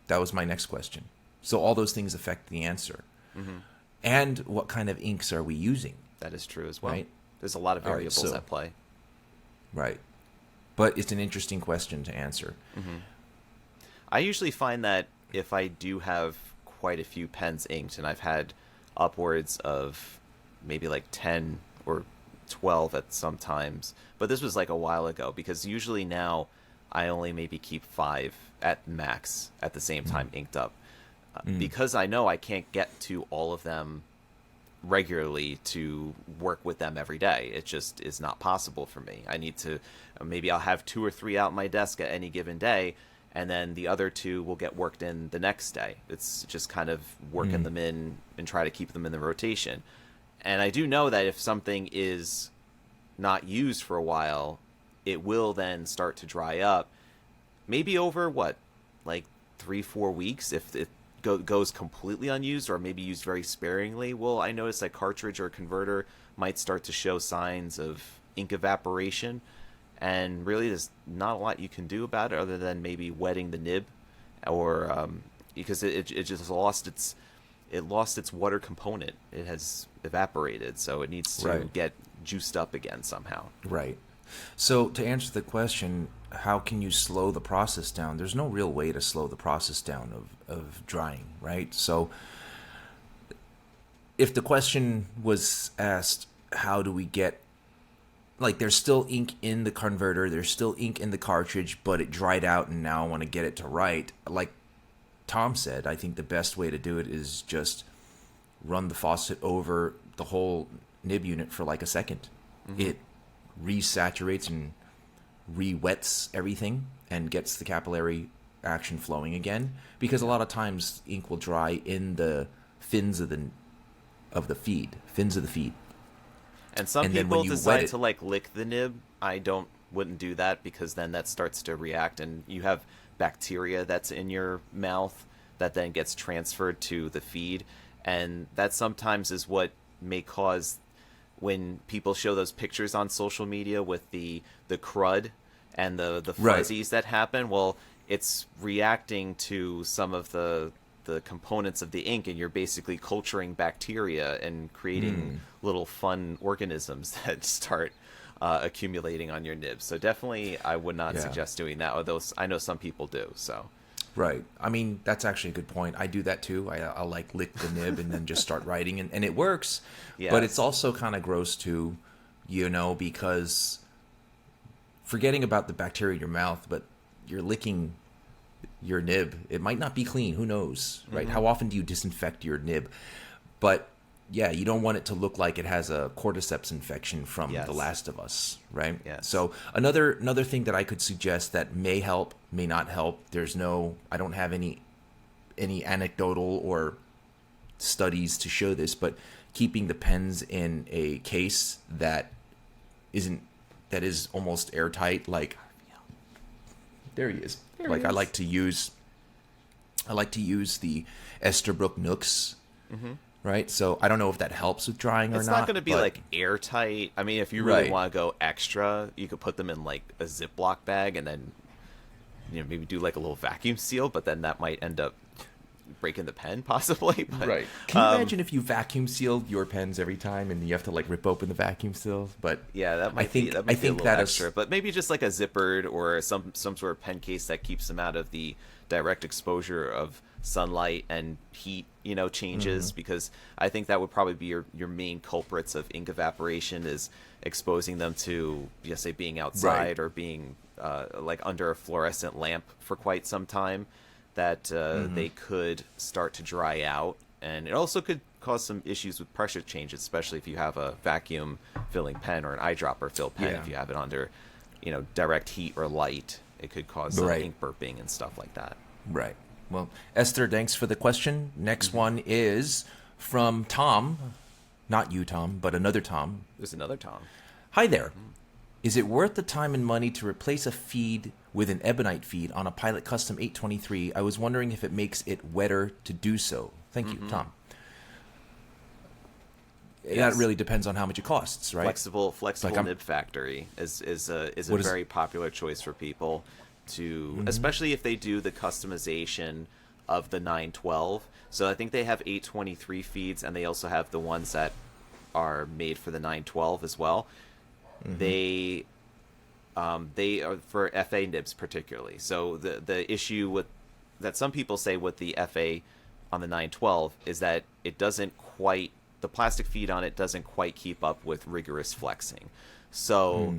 That was my next question. So all those things affect the answer. Mm-hmm. And what kind of inks are we using? That is true as well. Right? There's a lot of variables at play. Right. But it's an interesting question to answer. Mm-hmm. I usually find that if I do have quite a few pens inked, and I've had upwards of maybe like 10 or 12 at some times, but this was like a while ago, because usually now I only maybe keep 5 at max at the same time inked up, because I know I can't get to all of them regularly to work with them every day. It just is not possible for me. I need to, maybe I'll have 2 or 3 out my desk at any given day, and then the other 2 will get worked in the next day. It's just kind of working them in and try to keep them in the rotation. And I do know that if something is not used for a while, it will then start to dry up. Maybe over, like 3-4 weeks, if it goes completely unused, or maybe used very sparingly. Well, I noticed that cartridge or converter might start to show signs of ink evaporation. And really, there's not a lot you can do about it other than maybe wetting the nib, or because it just lost its water component. It has evaporated, so it needs to get juiced up again somehow. Right. So to answer the question, how can you slow the process down? There's no real way to slow the process down of drying, right? So if the question was asked, how do we get, like, there's still ink in the converter, there's still ink in the cartridge, but it dried out and now I want to get it to write. Like Tom said, I think the best way to do it is just run the faucet over the whole nib unit for like a second. Mm-hmm. It resaturates and re-wets everything and gets the capillary action flowing again, because a lot of times ink will dry in the fins of the feed. And some people decide to like lick the nib. I wouldn't do that, because then that starts to react and you have bacteria that's in your mouth that then gets transferred to the feed, and that sometimes is what may cause, when people show those pictures on social media with the crud and the fuzzies that happen, well, it's reacting to some of the components of the ink, and you're basically culturing bacteria and creating little fun organisms that start accumulating on your nibs. So definitely I would not suggest doing that, although I know some people do. So right. I mean, that's actually a good point. I do that too. I'll like lick the nib and then just start writing, and it works. Yes. But it's also kind of gross too, because forgetting about the bacteria in your mouth, but you're licking your nib. It might not be clean. Who knows, right? How often do you disinfect your nib? But yeah, you don't want it to look like it has a cordyceps infection from Yes. The Last of Us, right? Yes. So another thing that I could suggest that may help, may not help. I don't have any anecdotal or studies to show this, but keeping the pens in a case that is almost airtight, like there he is. I like to use the Esterbrook Nooks. Mm-hmm. Right, so I don't know if that helps with drying or not. It's not going to be like airtight. I mean, if you really want to go extra, you could put them in like a Ziploc bag and then, maybe do like a little vacuum seal. But then that might end up breaking the pen, possibly. But, right? Can you imagine if you vacuum sealed your pens every time and you have to like rip open the vacuum seals? But yeah, that might be a little extra. But maybe just like a zippered or some sort of pen case that keeps them out of the direct exposure of sunlight and heat changes, because I think that would probably be your main culprits of ink evaporation, is exposing them to, say, being outside or being like under a fluorescent lamp for quite some time, that they could start to dry out. And it also could cause some issues with pressure changes, especially if you have a vacuum filling pen or an eyedropper fill pen. If you have it under direct heat or light, it could cause some ink burping and stuff like that. Right. Well, Esther, thanks for the question. Next one is from Tom. Not you, Tom, but another Tom. There's another Tom. Hi there. Is it worth the time and money to replace a feed with an ebonite feed on a Pilot Custom 823? I was wondering if it makes it wetter to do so. Thank you, Tom. Yes. That really depends on how much it costs, right? Flexible nib factory is a very popular choice for people to, especially if they do the customization of the 912. So I think they have 823 feeds, and they also have the ones that are made for the 912 as well. They are for FA nibs particularly. So the issue that some people say with the FA on the 912 is that it doesn't quite, the plastic feed on it doesn't quite keep up with rigorous flexing. So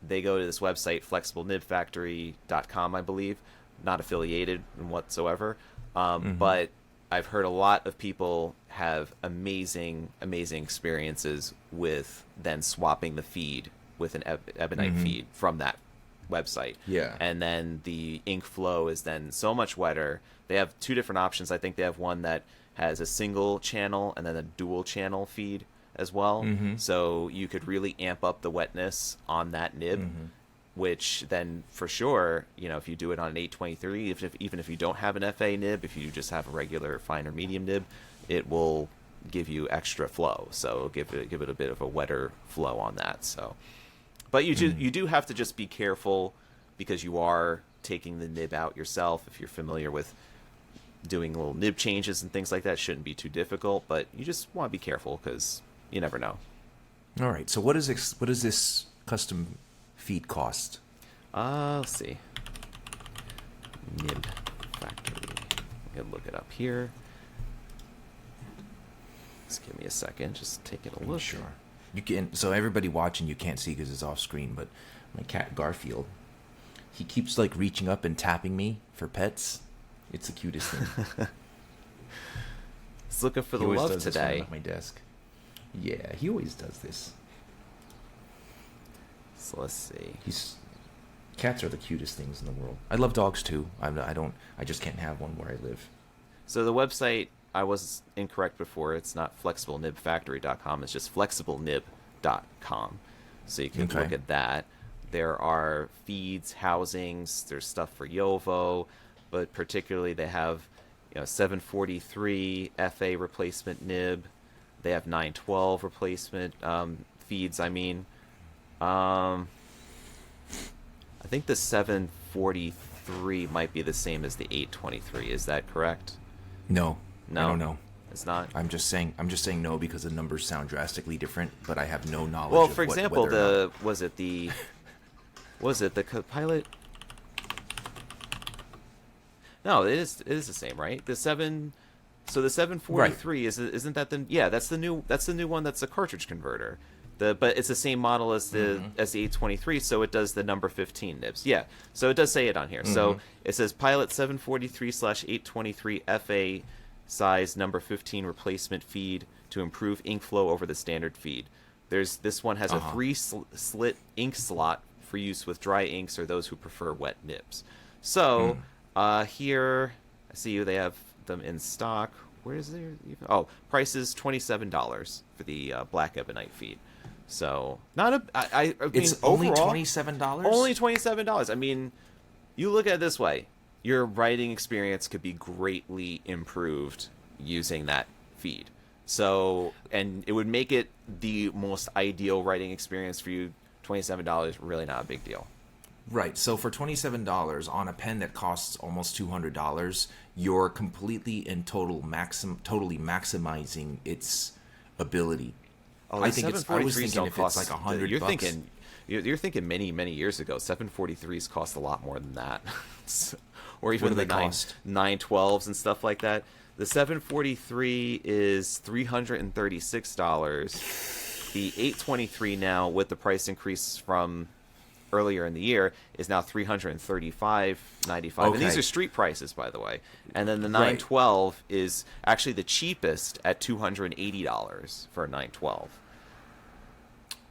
they go to this website, flexiblenibfactory.com, I believe, not affiliated whatsoever. But I've heard a lot of people have amazing experiences with then swapping the feed with an ebonite feed from that website. Yeah. And then the ink flow is then so much wetter. They have two different options. I think they have one that has a single channel and then a dual channel feed as well. So you could really amp up the wetness on that nib, which then for sure, if you do it on an 823, even if you don't have an FA nib, if you just have a regular fine or medium nib, it will give you extra flow. So give it a bit of a wetter flow on that. So, but you do have to just be careful, because you are taking the nib out yourself. If you're familiar with doing little nib changes and things like that, it shouldn't be too difficult, but you just want to be careful because you never know. All right. So what does this custom feed cost? Let's see. Nib factory. I'm gonna look it up here. Just give me a second. Just taking a look. Sure. You can. So everybody watching, you can't see because it's off screen, but my cat Garfield, he keeps like reaching up and tapping me for pets. It's the cutest thing. He's looking for the love today. This one at my desk. Yeah, he always does this. So let's see. Cats are the cutest things in the world. I love dogs too. I just can't have one where I live. So the website, I was incorrect before. It's not flexiblenibfactory.com. It's just flexiblenib.com. So you can look at that. There are feeds, housings. There's stuff for Yovo, but particularly they have 743 FA replacement nib. They have 912 replacement feeds. I think the 743 might be the same as the 823. Is that correct? No. I don't know. It's not. I'm just saying no because the numbers sound drastically different, but I have no knowledge. Well, for example, was it the Pilot? No, it is the same, right? The 743 isn't that the that's the new one. That's a cartridge converter. But it's the same model as the 823, so it does the number 15 nibs. Yeah, so it does say it on here. So it says Pilot 743/823 FA size number 15 replacement feed to improve ink flow over the standard feed. This one has a 3-slit ink slot for use with dry inks or those who prefer wet nibs. So here, I see they have them in stock. Where is there? Price is $27 for the black ebonite feed. So not a. I mean, It's only $27. Only $27. I mean, you look at it this way: your writing experience could be greatly improved using that feed. So, and it would make it the most ideal writing experience for you. $27, really not a big deal. Right. So for $27 on a pen that costs almost $200, you're completely and totally maximizing its ability. I think it's. I was thinking if it's like $100. You're thinking many years ago. 743s cost a lot more than that, or even the 912s and stuff like that. The 743 is $336. The 823 now, with the price increase from earlier in the year, is now $335.95. And these are street prices, by the way. And then the 912 is actually the cheapest at $280 for a 912.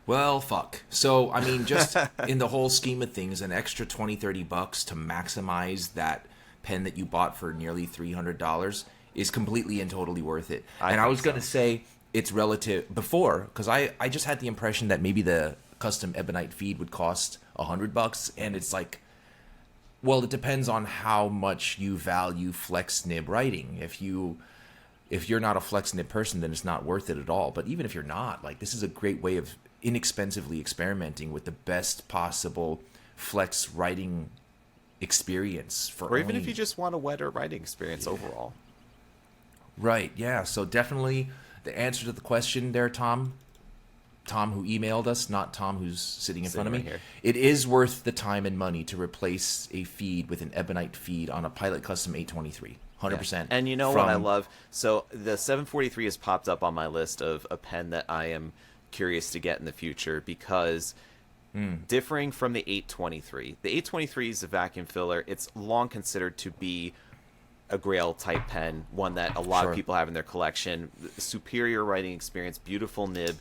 Well, fuck. So, I mean, just in the whole scheme of things, an extra $20-$30 to maximize that pen that you bought for nearly $300 is completely and totally worth it. I was going to say it's relative before, because I just had the impression that maybe the custom ebonite feed would cost $100, and it's like, well, it depends on how much you value flex nib writing. If you're not a flex nib person, then it's not worth it at all. But even if you're not, like, this is a great way of inexpensively experimenting with the best possible flex writing experience for, or even if you just want a wetter writing experience overall. Right. Yeah. So definitely the answer to the question there, Tom, who emailed us, not Tom who's sitting in front of me. Right here. It is worth the time and money to replace a feed with an ebonite feed on a Pilot Custom 823. 100%. Yeah. And you know what I love? So the 743 has popped up on my list of a pen that I am curious to get in the future because differing from the 823. The 823 is a vacuum filler. It's long considered to be a Grail type pen, one that a lot of people have in their collection. Superior writing experience, beautiful nib,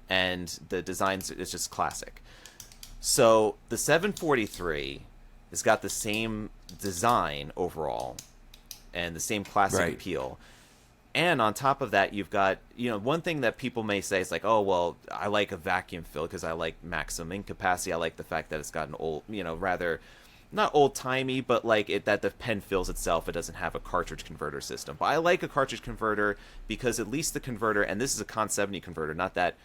and the design is just classic. So the 743 has got the same design overall and the same classic appeal. And on top of that, you've got, one thing that people may say is like, oh, well, I like a vacuum fill because I like maximum ink capacity. I like the fact that it's got an old, rather not old-timey, but like that the pen fills itself. It doesn't have a cartridge converter system. But I like a cartridge converter because at least the converter, and this is a Con 70 converter, not that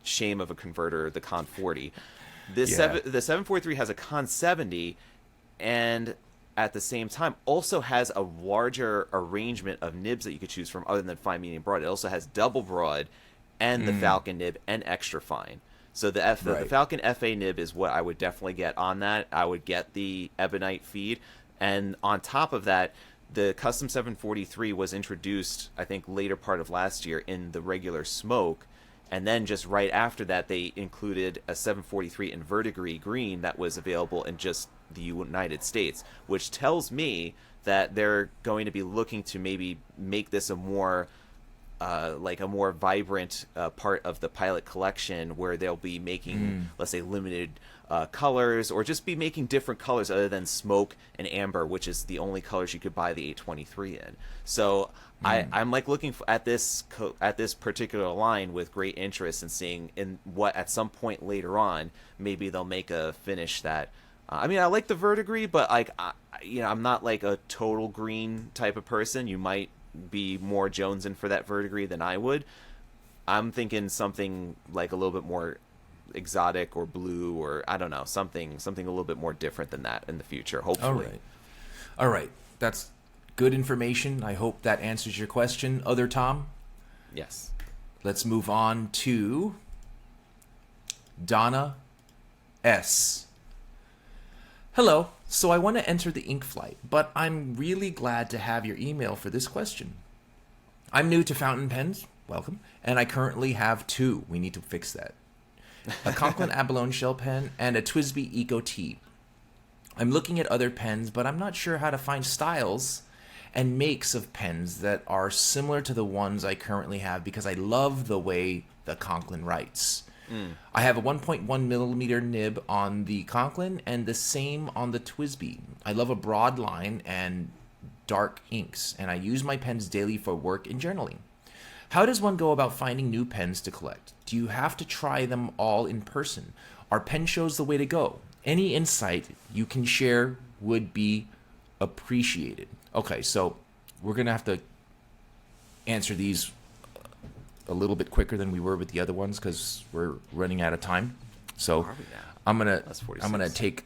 shame of a converter, the Con 40. The 743 has a Con 70, and at the same time also has a larger arrangement of nibs that you could choose from other than fine, medium, broad. It also has double broad and the Falcon nib and extra fine. So the Falcon FA nib is what I would definitely get on that. I would get the ebonite feed. And on top of that, the Custom 743 was introduced, I think, later part of last year in the regular smoke. And then just right after that, they included a 743 in verdigris green that was available in just the United States, which tells me that they're going to be looking to maybe make this a more vibrant part of the Pilot collection, where they'll be making, let's say, limited colors, or just be making different colors other than smoke and amber, which is the only colors you could buy the 823 in. So I'm like looking at this particular line with great interest and seeing in what at some point later on maybe they'll make a finish that. I mean, I like the verdigris, but like I'm not like a total green type of person. You might be more jonesing for that verdigris than I would. I'm thinking something like a little bit more exotic or blue, or I don't know, something a little bit more different than that in the future, hopefully. All right. That's good information. I hope that answers your question. Other Tom? Yes. Let's move on to Donna S. Hello. So I want to enter the ink flight, but I'm really glad to have your email for this question. I'm new to fountain pens, welcome, and I currently have two. We need to fix that. A Conklin abalone shell pen and a TWSBI Eco T. I'm looking at other pens, but I'm not sure how to find styles and makes of pens that are similar to the ones I currently have because I love the way the Conklin writes. I have a 1.1 millimeter nib on the Conklin and the same on the TWSBI. I love a broad line and dark inks, and I use my pens daily for work and journaling. How does one go about finding new pens to collect? Do you have to try them all in person? Are pen shows the way to go? Any insight you can share would be appreciated. Okay, so we're going to have to answer these a little bit quicker than we were with the other ones because we're running out of time. So I'm gonna take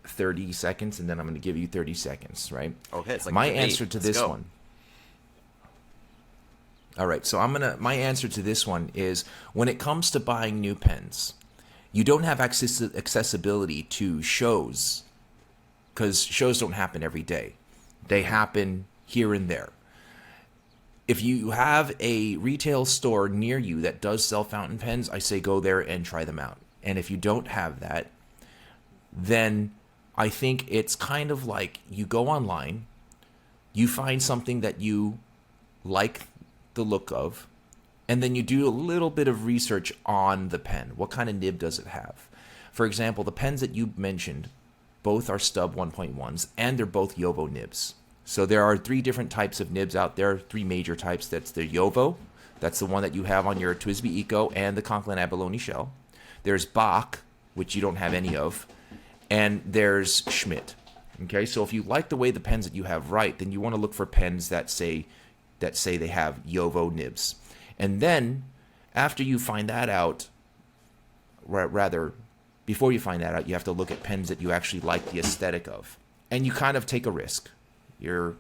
30 seconds and then I'm gonna give you 30 seconds, right? Okay, it's like my answer to this one. All right, so my answer to this one is when it comes to buying new pens, you don't have accessibility to shows because shows don't happen every day. They happen here and there. If you have a retail store near you that does sell fountain pens, I say go there and try them out. And if you don't have that, then I think it's kind of like you go online, you find something that you like the look of, and then you do a little bit of research on the pen. What kind of nib does it have? For example, the pens that you mentioned, both are stub 1.1s, and they're both Yovo nibs. So there are 3 different types of nibs out there, 3 major types. That's the Yovo, that's the one that you have on your TWSBI Eco and the Conklin Abalone shell. There's Bach, which you don't have any of, and there's Schmidt. Okay, so if you like the way the pens that you have write, then you want to look for pens that say they have Yovo nibs. And then after you find that out, rather before you find that out, you have to look at pens that you actually like the aesthetic of, and you kind of take a risk. You're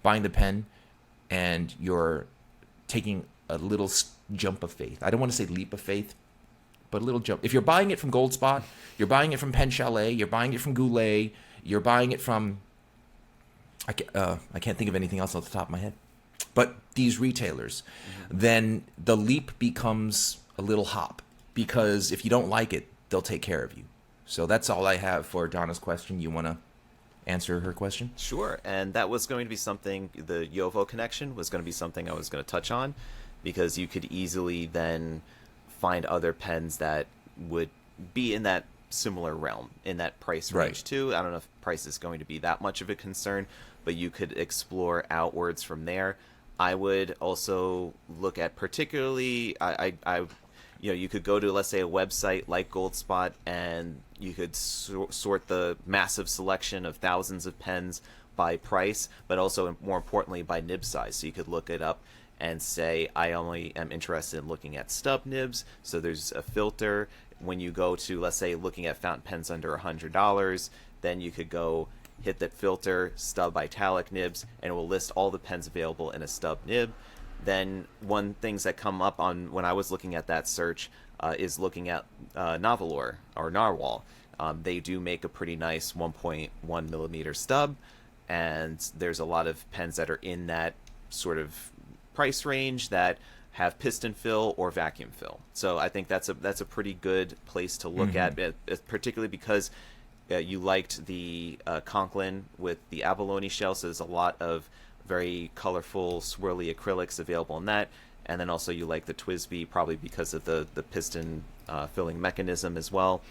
buying the pen and you're taking a little jump of faith. I don't want to say leap of faith, but a little jump. If you're buying it from Goldspot, you're buying it from Pen Chalet, you're buying it from Goulet, you're buying it from I can't think of anything else off the top of my head. But these retailers, then the leap becomes a little hop because if you don't like it, they'll take care of you. So that's all I have for Donna's question. You want to answer her question? Sure, and that was going to be something, the Yovo connection was going to be something I was going to touch on, because you could easily then find other pens that would be in that similar realm, in that price range too. I don't know if price is going to be that much of a concern, but you could explore outwards from there. I would also look at particularly, you could go to, let's say, a website like Goldspot, and you could sort the massive selection of thousands of pens by price, but also, more importantly, by nib size. So you could look it up and say, I only am interested in looking at stub nibs. So there's a filter. When you go to, let's say, looking at fountain pens under $100, then you could go hit that filter, stub italic nibs, and it will list all the pens available in a stub nib. Then one things that come up on when I was looking at that search is looking at Navalor or Narwhal. They do make a pretty nice 1.1 millimeter stub, and there's a lot of pens that are in that sort of price range that have piston fill or vacuum fill. So I think that's a pretty good place to look at, particularly because you liked the Conklin with the abalone shell, so there's a lot of very colorful, swirly acrylics available in that. And then also you like the TWSBI, probably because of the piston filling mechanism as well.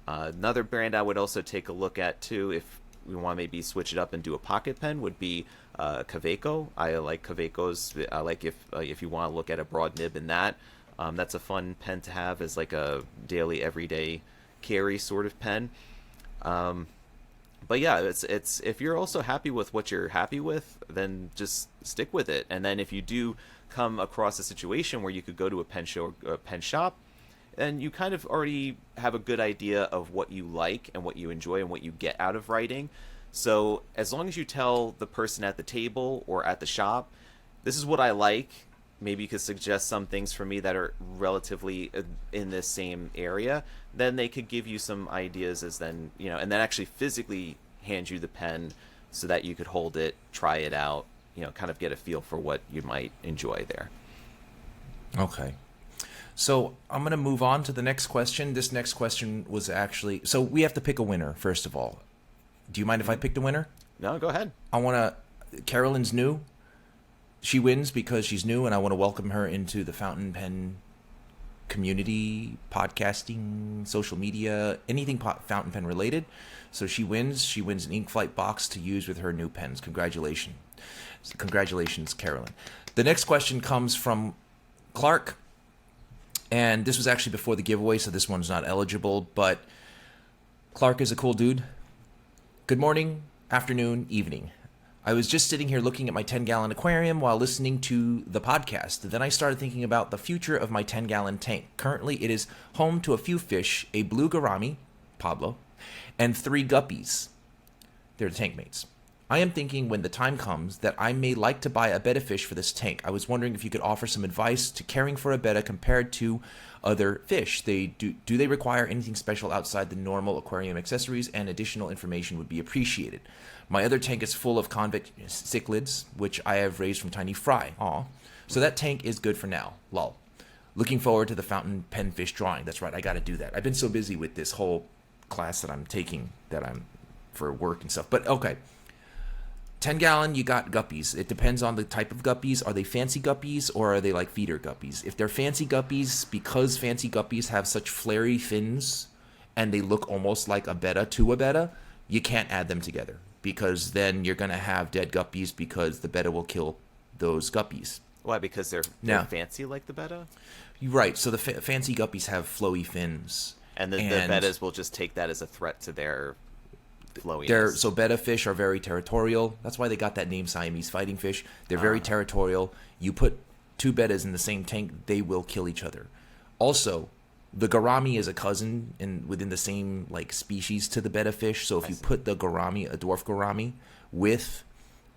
Another brand I would also take a look at too, if we want to maybe switch it up and do a pocket pen, would be Kaweco. I like Kawecos. I like if you want to look at a broad nib in that. That's a fun pen to have as like a daily, everyday carry sort of pen. But yeah, it's if you're also happy with what you're happy with, then just stick with it. And then if you do come across a situation where you could go to a pen show or a pen shop, then you kind of already have a good idea of what you like and what you enjoy and what you get out of writing. So as long as you tell the person at the table or at the shop, this is what I like, maybe you could suggest some things for me that are relatively in this same area, then they could give you some ideas as then, and then actually physically hand you the pen so that you could hold it, try it out, kind of get a feel for what you might enjoy there. Okay. So I'm going to move on to the next question. This next question was actually, so we have to pick a winner, first of all. Do you mind if I pick the winner? No, go ahead. Carolyn's new. She wins because she's new, and I want to welcome her into the fountain pen community, podcasting, social media, anything fountain pen related. So she wins. She wins an ink flight box to use with her new pens. Congratulations, Carolyn. The next question comes from Clark, and this was actually before the giveaway, so this one's not eligible, but Clark is a cool dude. Good morning, afternoon, evening. I was just sitting here looking at my 10-gallon aquarium while listening to the podcast. Then I started thinking about the future of my 10-gallon tank. Currently, it is home to a few fish, a blue gourami, Pablo, and 3 guppies. They're the tankmates. I am thinking when the time comes that I may like to buy a betta fish for this tank. I was wondering if you could offer some advice to caring for a betta compared to other fish. Do they require anything special outside the normal aquarium accessories, and additional information would be appreciated. My other tank is full of convict cichlids, which I have raised from tiny fry. Aw. So that tank is good for now. Lol. Looking forward to the fountain pen fish drawing. That's right, I got to do that. I've been so busy with this whole class that I'm taking for work and stuff. But okay. 10-gallon, you got guppies. It depends on the type of guppies. Are they fancy guppies or are they like feeder guppies? If they're fancy guppies, because fancy guppies have such flary fins and they look almost like a betta, you can't add them together, because then you're going to have dead guppies because the betta will kill those guppies. Why? Because they're fancy like the betta? Right. So the fancy guppies have flowy fins. And the bettas will just take that as a threat to their flowiness. So betta fish are very territorial. That's why they got that name, Siamese fighting fish. They're very territorial. You put 2 bettas in the same tank, they will kill each other. Also, the gourami is a cousin within the same species to the betta fish. So if you put the gourami, a dwarf gourami, with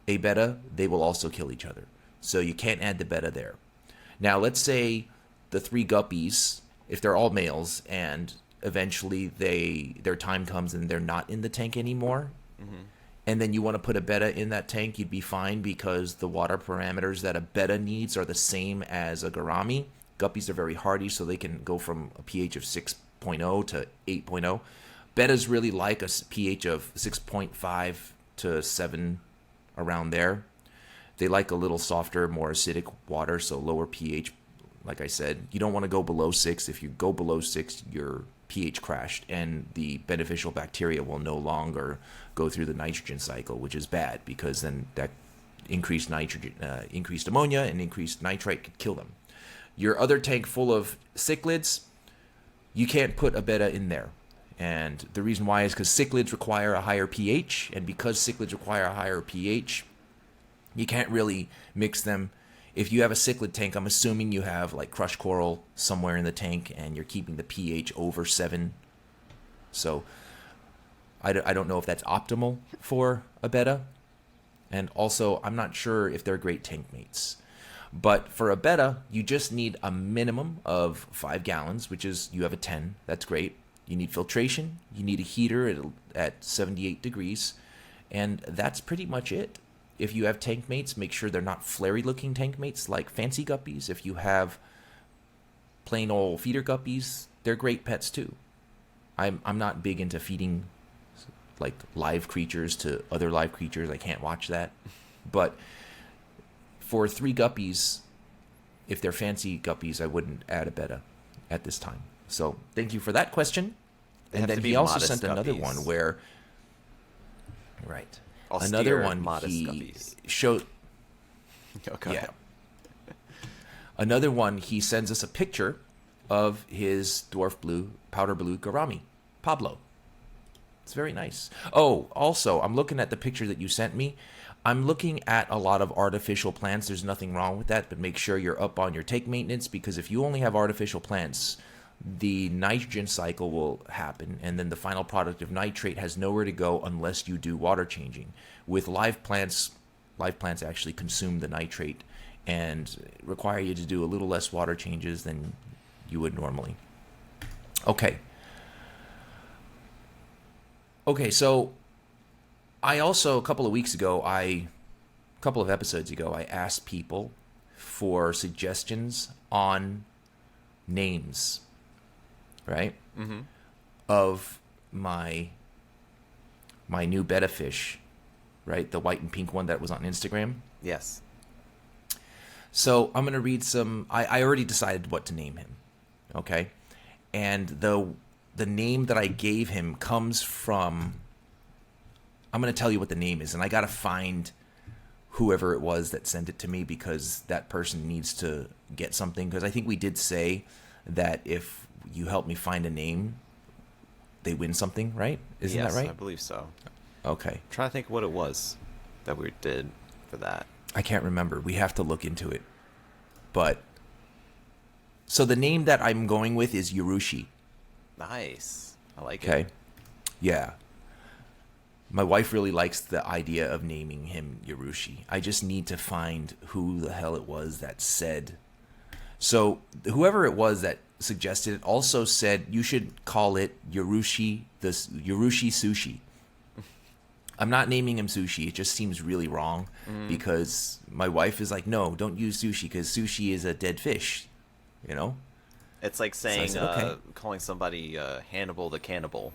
a betta, they will also kill each other. So you can't add the betta there. Now, let's say the 3 guppies, if they're all males, and eventually their time comes and they're not in the tank anymore, and then you want to put a betta in that tank, you'd be fine, because the water parameters that a betta needs are the same as a gourami. Guppies are very hardy, so they can go from a pH of 6.0 to 8.0. Bettas really like a pH of 6.5 to 7, around there. They like a little softer, more acidic water, so lower pH. Like I said, you don't want to go below 6. If you go below 6, your pH crashed, and the beneficial bacteria will no longer go through the nitrogen cycle, which is bad, because then that increased nitrogen, increased ammonia, and increased nitrite could kill them. Your other tank full of cichlids, you can't put a betta in there. And the reason why is because cichlids require a higher pH, and because cichlids require a higher pH, you can't really mix them. If you have a cichlid tank, I'm assuming you have crushed coral somewhere in the tank, and you're keeping the pH over 7. So I don't know if that's optimal for a betta. And also, I'm not sure if they're great tank mates. But for a betta, you just need a minimum of 5 gallons, which is, you have a 10. That's great. You need filtration. You need a heater at 78 degrees. And that's pretty much it. If you have tank mates, make sure they're not flary-looking tank mates like fancy guppies. If you have plain old feeder guppies, they're great pets too. I'm not big into feeding live creatures to other live creatures. I can't watch that. But for 3 guppies, if they're fancy guppies, I wouldn't add a betta at this time. So thank you for that question. And then he also sent another one where, right. Another one he guppies. Showed. Okay. Yeah. Another one, he sends us a picture of his dwarf blue, powder blue gourami, Pablo. It's very nice. Oh, also, I'm looking at the picture that you sent me. I'm looking at a lot of artificial plants. There's nothing wrong with that, but make sure you're up on your tank maintenance, because if you only have artificial plants, the nitrogen cycle will happen, and then the final product of nitrate has nowhere to go unless you do water changing. With live plants actually consume the nitrate and require you to do a little less water changes than you would normally. Okay, so I also, a couple of episodes ago, I asked people for suggestions on names, right? Of my new betta fish right? The white and pink one that was on Instagram. Yes. So I'm going to read some. I already decided what to name him. Okay. And the name that I gave him comes from. I'm going to tell you what the name is, and I got to find whoever it was that sent it to me, because that person needs to get something. Because I think we did say that if you help me find a name, they win something, right? Isn't that right? I believe so. Okay. I'm trying to think what it was that we did for that. I can't remember. We have to look into it. But so the name that I'm going with is Yurushi. Nice. I like Okay. it. Yeah. My wife really likes the idea of naming him Yurushi. I just need to find who the hell it was that said. So whoever it was that suggested it also said you should call it Yurushi Sushi. I'm not naming him Sushi. It just seems really wrong because my wife is like, no, don't use sushi because sushi is a dead fish, you know? It's like saying, said, okay. calling somebody Hannibal the Cannibal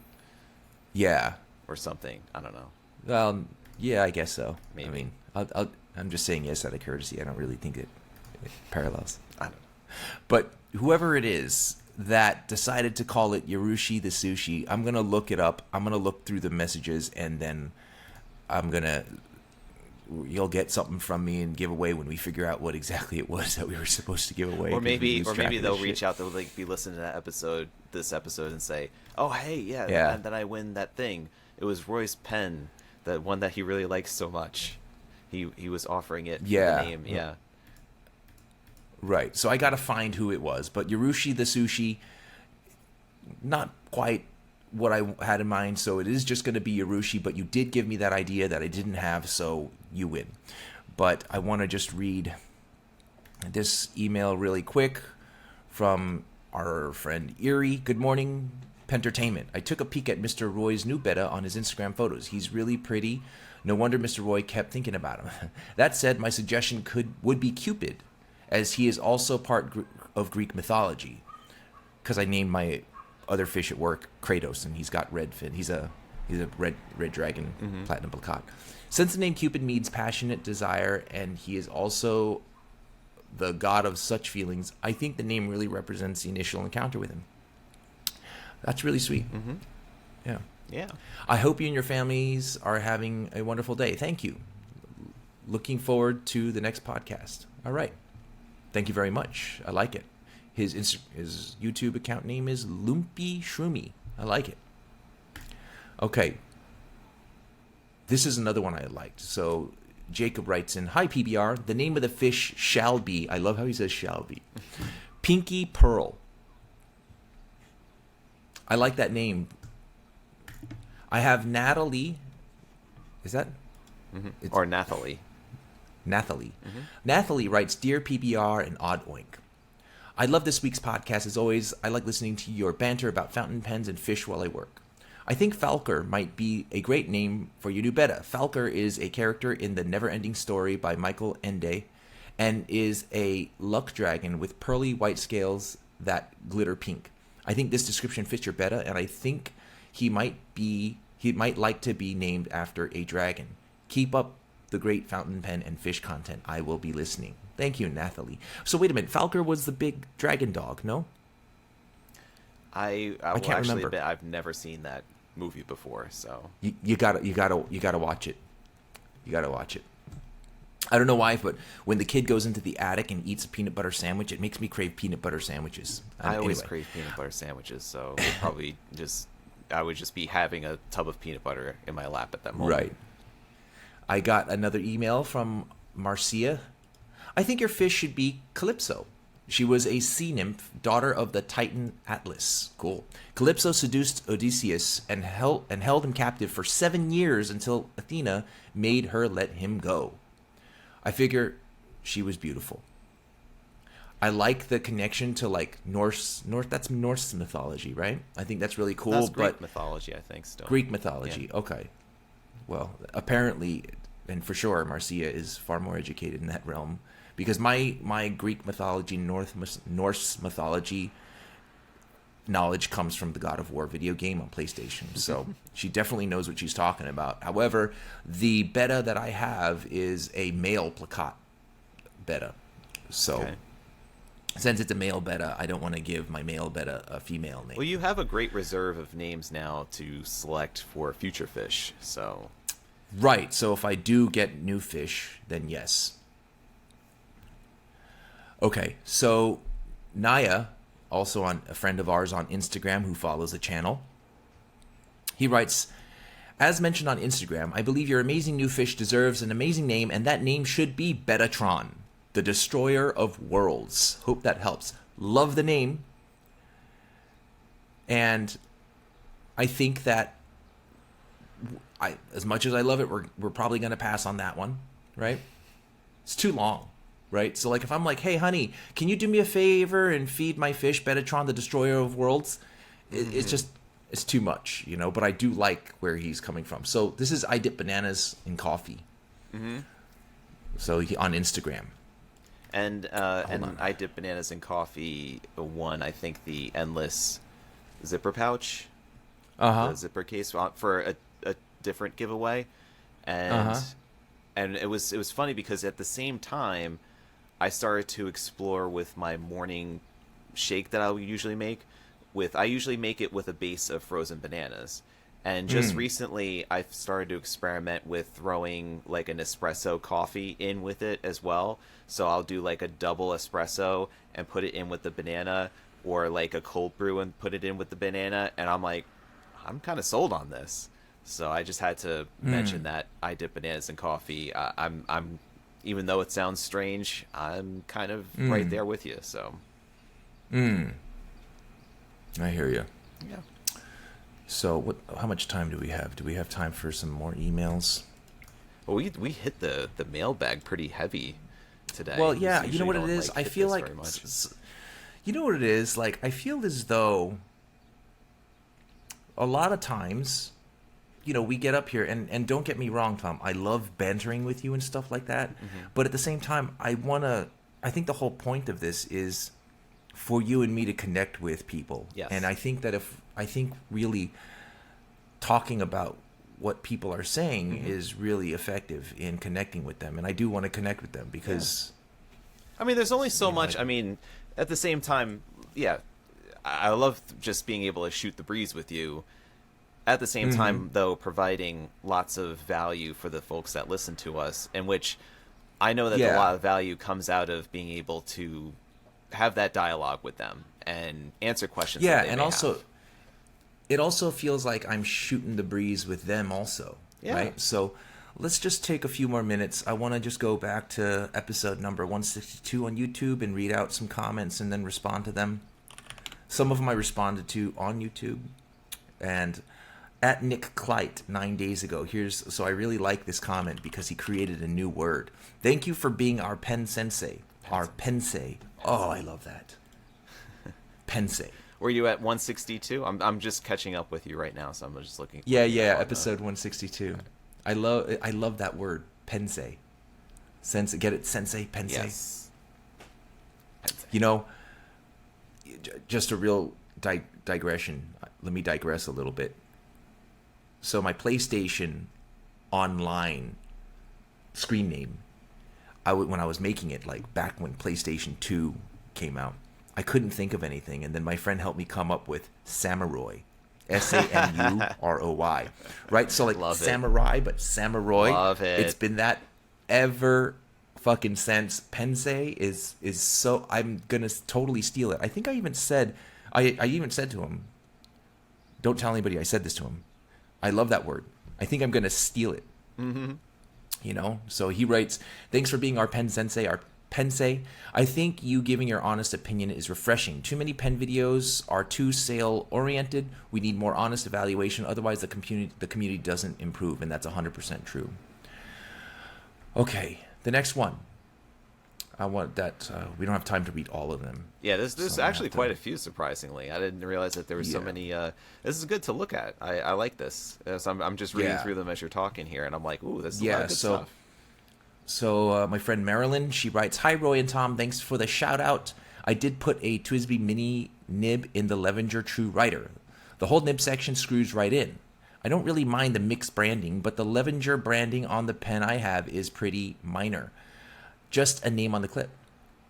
Yeah. or something. I don't know. Well, yeah, I guess so. Maybe. I mean, I'm just saying yes out of courtesy. I don't really think it parallels. I don't know. But whoever it is that decided to call it Yurushi the Sushi, I'm going to look it up. I'm going to look through the messages, and then you'll get something from me and give away when we figure out what exactly it was that we were supposed to give away. Or maybe they'll shit. reach out. They'll like be listening to this episode, and say, "Oh, hey, yeah, Yeah. And then I win that thing. It was Roy's pen, that one that he really likes so much. He was offering it. Yeah. For the name. Yeah. Right. So I got to find who it was. But Yurushi the Sushi, not quite what I had in mind. So it is just going to be Yurushi. But you did give me that idea that I didn't have, so you win. But I want to just read this email really quick from our friend Erie. Good morning, Pentertainment. I took a peek at Mr. Roy's new Betta on his Instagram photos. He's really pretty. No wonder Mr. Roy kept thinking about him. That said, my suggestion would be Cupid, as he is also part of Greek mythology. Because I named my other fish at work Kratos, and he's got red fin. He's a red dragon, platinum plakat. Since the name Cupid means passionate desire, and he is also the god of such feelings, I think the name really represents the initial encounter with him. That's really sweet. Mm-hmm. Yeah. Yeah. I hope you and your families are having a wonderful day. Thank you. Looking forward to the next podcast. All right. Thank you very much. I like it. His YouTube account name is Lumpy Shroomy. I like it. Okay. This is another one I liked. So Jacob writes in, "Hi PBR. The name of the fish shall be," I love how he says shall be, Pinky Pearl. I like that name. I have Natalie. Is that? Mm-hmm. Or Nathalie. Nathalie. Mm-hmm. Nathalie writes, "Dear PBR and Odd Oink. I love this week's podcast. As always, I like listening to your banter about fountain pens and fish while I work. I think Falker might be a great name for your new Betta. Falker is a character in the Never-Ending Story by Michael Ende and is a luck dragon with pearly white scales that glitter pink. I think this description fits your Betta, and I think he might like to be named after a dragon. Keep up the great fountain pen and fish content. I will be listening." Thank you, Nathalie. So wait a minute, Falker was the big dragon dog, no? I can't actually remember. admit I've never seen that movie before, so You gotta watch it. You gotta watch it. I don't know why, but when the kid goes into the attic and eats a peanut butter sandwich, it makes me crave peanut butter sandwiches. I always Anyway. crave peanut butter sandwiches, so I would just be having a tub of peanut butter in my lap at that moment. Right. I got another email from Marcia. "I think your fish should be Calypso. She was a sea nymph, daughter of the Titan Atlas." Cool. "Calypso seduced Odysseus and held him captive for 7 years until Athena made her let him go. I figure she was beautiful. I like the connection to like Norse. That's Norse mythology, right? I think that's really cool. That's Greek but mythology, I think. Still Greek mythology. Yeah. Okay. Well, apparently, and for sure, Marcia is far more educated in that realm. Because my Greek mythology, Norse mythology, knowledge comes from the God of War video game on PlayStation. So she definitely knows what she's talking about. However, the Betta that I have is a male plakat Betta. So Okay. since it's a male Betta, I don't want to give my male Betta a female name. Well, you have a great reserve of names now to select for future fish, so... Right, so if I do get new fish, then yes. Okay, so Naya, also a friend of ours on Instagram who follows the channel, he writes, as mentioned on Instagram, I believe your amazing new fish deserves an amazing name, and that name should be Bettatron, the destroyer of worlds. Hope that helps. Love the name. And I think that as much as I love it, we're probably going to pass on that one, right? It's too long, right? So like if I'm like, hey, honey, can you do me a favor and feed my fish Bettatron, the destroyer of worlds? It's too much, you know, but I do like where he's coming from. So this is I Dip Bananas in Coffee. So on Instagram. And I Dip Bananas in Coffee won, I think, the Endless zipper pouch. The zipper case for a different giveaway. And it was funny because at the same time I started to explore with my morning shake that I would usually make. I usually make it with a base of frozen bananas. And just recently I've started to experiment with throwing like an espresso coffee in with it as well. So I'll do like a double espresso and put it in with the banana, or like a cold brew and put it in with the banana. And I'm like, I'm kind of sold on this. So I just had to mention that I Dip Bananas in Coffee. I'm even though it sounds strange, I'm kind of right there with you. So. I hear you. Yeah. So how much time do we have? Do we have time for some more emails? Well, we hit the mailbag pretty heavy today. Well, yeah, We you know what it usually is? don't, I hit feel this like very much. you know what it is? Like I feel as though a lot of times, you know, we get up here and don't get me wrong, Tom, I love bantering with you and stuff like that. But at the same time, I think the whole point of this is for you and me to connect with people. Yes. And I think that really talking about what people are saying is really effective in connecting with them. And I do want to connect with them because... I mean, there's only so much. I mean, at the same time, yeah, I love just being able to shoot the breeze with you. At the same time, though, providing lots of value for the folks that listen to us, in which I know that a lot of value comes out of being able to have that dialogue with them and answer questions. Yeah, that they and may also, have. it also feels like I'm shooting the breeze with them also, right? So let's just take a few more minutes. I want to just go back to episode number 162 on YouTube and read out some comments and then respond to them. Some of them I responded to on YouTube. And at Nick Kleit 9 days ago, so I really like this comment because he created a new word. Thank you for being our pen sensei. Our pensei. Oh, I love that. Pensei. Were you at 162? I'm just catching up with you right now, so I'm just looking. Yeah, episode 162. I love that word, pensei. Sensei, get it? Sensei, pensei. Yes. Pensei. You know, just a real digression. Let me digress a little bit. So my PlayStation Online screen name, when I was making it, like back when PlayStation 2 came out, I couldn't think of anything, and then my friend helped me come up with Samuroy, Samuroy, right? So like Love it. samurai, but Samuroy. Love it. It's been that ever fucking since. Pensei is so. I'm gonna totally steal it. I think I even said to him, don't tell anybody I said this to him. I love that word. I think I'm gonna steal it. You know, so he writes, thanks for being our pen sensei, our pensei. I think you giving your honest opinion is refreshing. Too many pen videos are too sale oriented. We need more honest evaluation. Otherwise the community doesn't improve, and that's 100% true. Okay, the next one. I want that, we don't have time to read all of them. Yeah, there's So I actually have to- quite a few, surprisingly. I didn't realize that there were so Yeah. many. This is good to look at. I like this. So I'm just reading Yeah. through them as you're talking here, and I'm like, ooh, this is a lot Yeah, of good so stuff. So my friend Marilyn, she writes, "Hi Roy and Tom, thanks for the shout out. I did put a Twisby mini nib in the Levenger True Writer. The whole nib section screws right in. I don't really mind the mixed branding, but the Levenger branding on the pen I have is pretty minor. Just a name on the clip.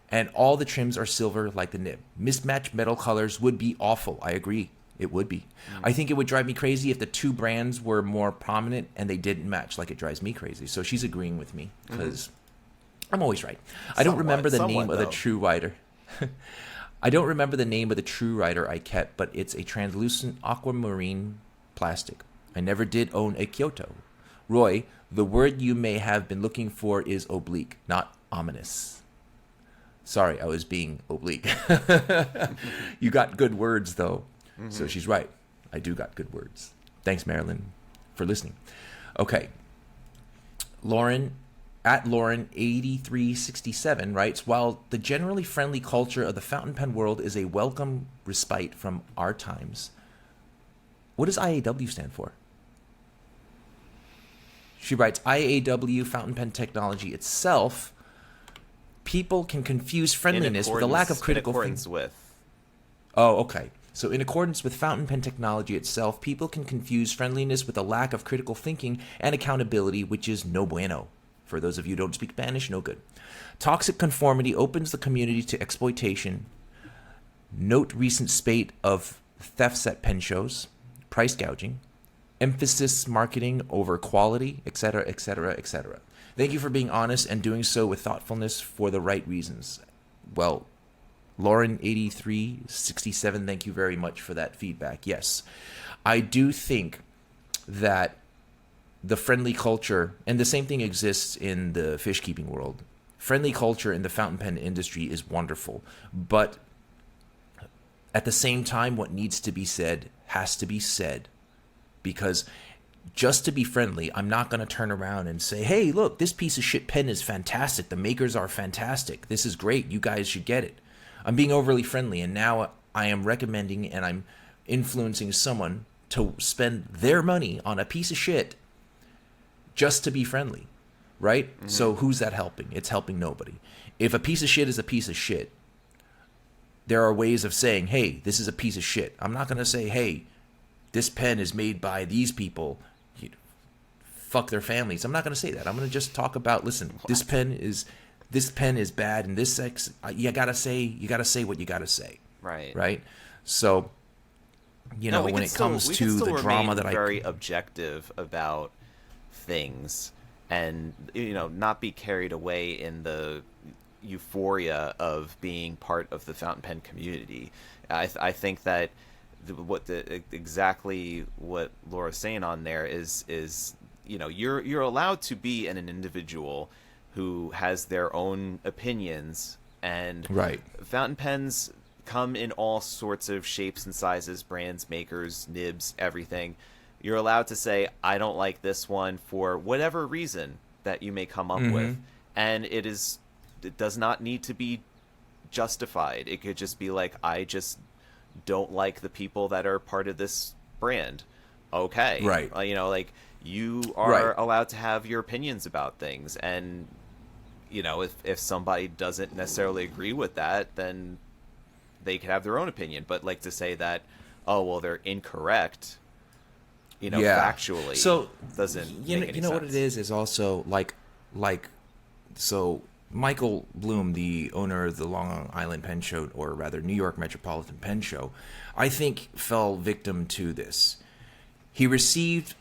And all the trims are silver like the nib. Mismatched metal colors would be awful. I agree. It would be. I think it would drive me crazy if the two brands were more prominent and they didn't match, like it drives me crazy. So she's agreeing with me because I'm always right. I don't remember the name of the True Writer. I don't remember the name of the True Writer I kept, but it's a translucent aquamarine plastic. I never did own a Kyoto. Roy, the word you may have been looking for is oblique, not ominous. Sorry, I was being oblique. You got good words, though. So she's right. I do got good words. Thanks, Marilyn, for listening. Okay. Lauren, at Lauren8367, writes, while the generally friendly culture of the fountain pen world is a welcome respite from our times. What does IAW stand for? She writes, IAW fountain pen technology itself, people can confuse friendliness with a lack of critical thinking. Oh, okay. So in accordance with fountain pen technology itself, people can confuse friendliness with a lack of critical thinking and accountability, which is no bueno. For those of you who don't speak Spanish, no good. Toxic conformity opens the community to exploitation. Note recent spate of thefts at pen shows, price gouging, emphasis marketing over quality, etc., etc., etc. Thank you for being honest and doing so with thoughtfulness for the right reasons. Well, Lauren8367, thank you very much for that feedback. Yes, I do think that the friendly culture, and the same thing exists in the fish keeping world. Friendly culture in the fountain pen industry is wonderful, but at the same time, what needs to be said has to be said, because just to be friendly, I'm not going to turn around and say, hey, look, this piece of shit pen is fantastic. The makers are fantastic. This is great. You guys should get it. I'm being overly friendly, and now I am recommending and I'm influencing someone to spend their money on a piece of shit just to be friendly, right? So who's that helping? It's helping nobody. If a piece of shit is a piece of shit, there are ways of saying, hey, this is a piece of shit. I'm not going to say, hey, this pen is made by these people. Fuck their families. I'm not going to say that. I'm going to just talk about, listen, this pen is bad, and this sex, you gotta say what you gotta say. Right. So, when it comes to the drama that very objective about things, and not be carried away in the euphoria of being part of the fountain pen community. I think that exactly what Laura's saying on there is you're allowed to be an individual who has their own opinions, and fountain pens come in all sorts of shapes and sizes, brands, makers, nibs, everything. You're allowed to say, I don't like this one for whatever reason that you may come up with, and it does not need to be justified. It could just be like, I just don't like the people that are part of this brand. Okay. Right. You are allowed to have your opinions about things, and if somebody doesn't necessarily agree with that, then they could have their own opinion. But to say that, oh well, they're incorrect, factually, so doesn't make any sense. What it is also so Michael Bloom, the owner of the Long Island Pen Show, or rather New York Metropolitan Pen Show, I think fell victim to this. He received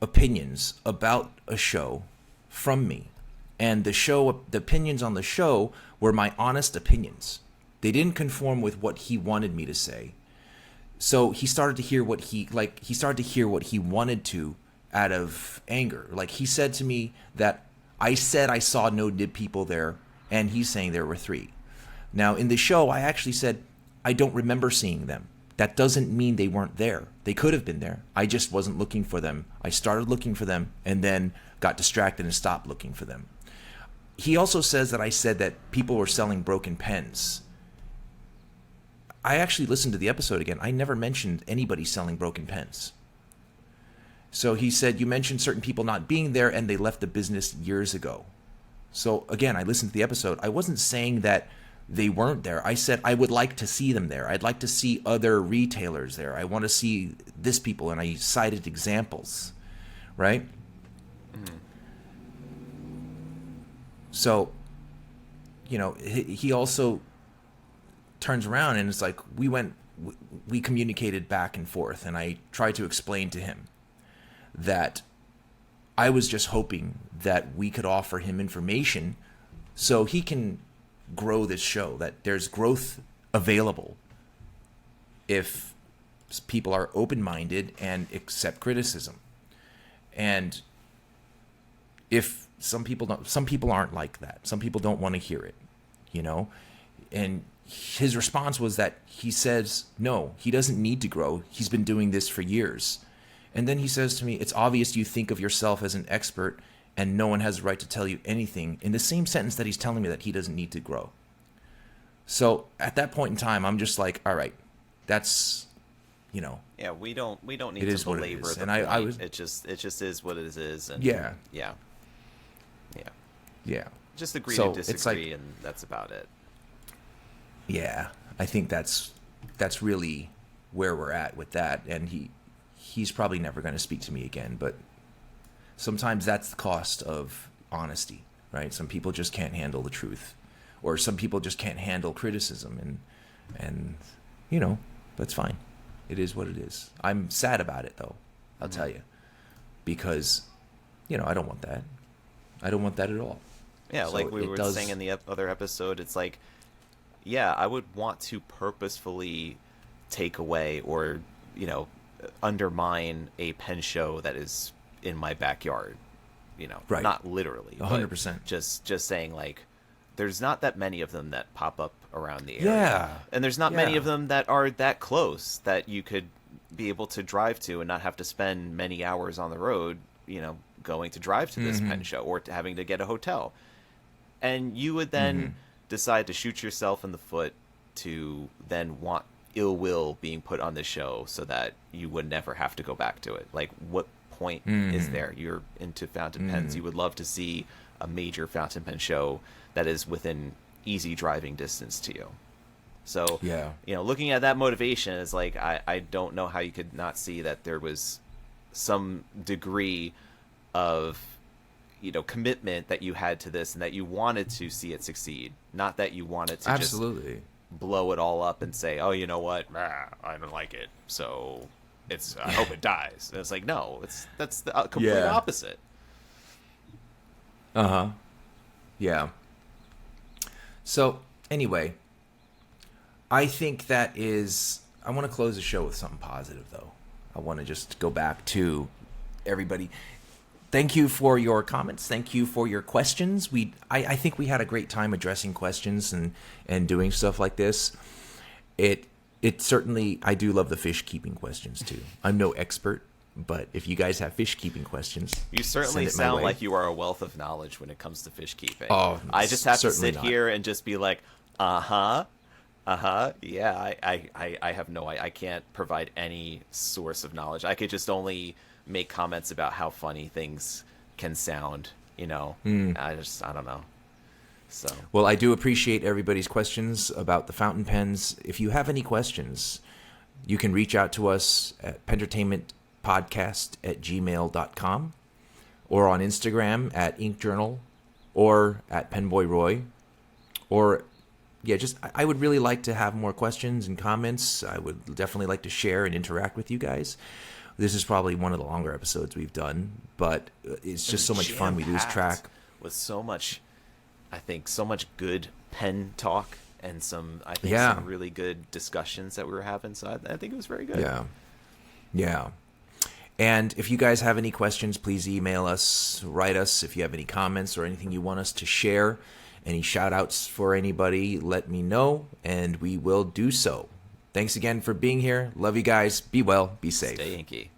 opinions about a show from me. And the opinions on the show were my honest opinions. They didn't conform with what he wanted me to say. So he started to hear what he wanted to out of anger. He said to me that I said I saw no nib people there, and he's saying there were 3. Now, in the show, I actually said I don't remember seeing them. That doesn't mean they weren't there. They could have been there. I just wasn't looking for them. I started looking for them and then got distracted and stopped looking for them. He also says that I said that people were selling broken pens. I actually listened to the episode again. I never mentioned anybody selling broken pens. So he said, you mentioned certain people not being there and they left the business years ago. So again, I listened to the episode. I wasn't saying that they weren't there. I said I would like to see them there. I'd like to see other retailers there. I want to see this people, and I cited examples, right? Mm-hmm. So, you know, he also turns around and it's like we communicated back and forth, and I tried to explain to him that I was just hoping that we could offer him information so he can grow this show, that there's growth available if people are open-minded and accept criticism. And if some people aren't like that. Some people don't want to hear it, you know? And his response was that he says, no, he doesn't need to grow. He's been doing this for years. And then he says to me, it's obvious you think of yourself as an expert and no one has the right to tell you anything, in the same sentence that he's telling me that he doesn't need to grow. So at that point in time, I'm just like, all right, that's, you know. Yeah, we don't need to belabor the and point. I was, it just is what it is. And yeah. Just agree so to disagree, it's like, and that's about it. Yeah, I think that's really where we're at with that. And he's probably never going to speak to me again, but sometimes that's the cost of honesty, right? Some people just can't handle the truth, or some people just can't handle criticism, and you know, that's fine. It is what it is. I'm sad about it, though, I'll tell you, because, you know, I don't want that. I don't want that at all. Yeah, So like we were saying in the other episode, it's like, yeah, I would want to purposefully take away or, you know, undermine a pen show that is in my backyard, you know, right. Not literally, 100%. Just saying, like, there's not that many of them that pop up around the area. Yeah. And there's not many of them that are that close that you could be able to drive to and not have to spend many hours on the road, you know, going to drive to this pen show or having to get a hotel. And you would then decide to shoot yourself in the foot to then want ill will being put on the show so that you would never have to go back to it. Like, what point is there? You're into fountain pens. You would love to see a major fountain pen show that is within easy driving distance to you. So, you know, looking at that motivation is like, I don't know how you could not see that there was some degree of, you know, commitment that you had to this and that you wanted to see it succeed. Not that you wanted to just blow it all up and say, oh, you know what? I don't like it. So I hope it dies. And it's like, no, that's the complete opposite. Yeah. So anyway, I think I want to close the show with something positive, though. I want to just go back to everybody. Thank you for your comments. Thank you for your questions. I think we had a great time addressing questions and doing stuff like this. It certainly, I do love the fish keeping questions too. I'm no expert, but if you guys have fish keeping questions, you certainly sound like you are a wealth of knowledge when it comes to fish keeping. Oh, I just have to sit here and just be like, yeah, I have I can't provide any source of knowledge. I could just only make comments about how funny things can sound, you know. I don't know. So, well, I do appreciate everybody's questions about the fountain pens. If you have any questions, you can reach out to us at pentertainmentpodcast@gmail.com or on Instagram at inkjournal or at PenBoyRoy. Or I would really like to have more questions and comments. I would definitely like to share and interact with you guys. This is probably one of the longer episodes we've done, but it's just so much fun. We lose track. With so much good pen talk and some really good discussions that we were having. So I think it was very good. Yeah. And if you guys have any questions, please email us, write us. If you have any comments or anything you want us to share, any shout outs for anybody, let me know and we will do so. Thanks again for being here. Love you guys. Be well. Be safe. Stay inky.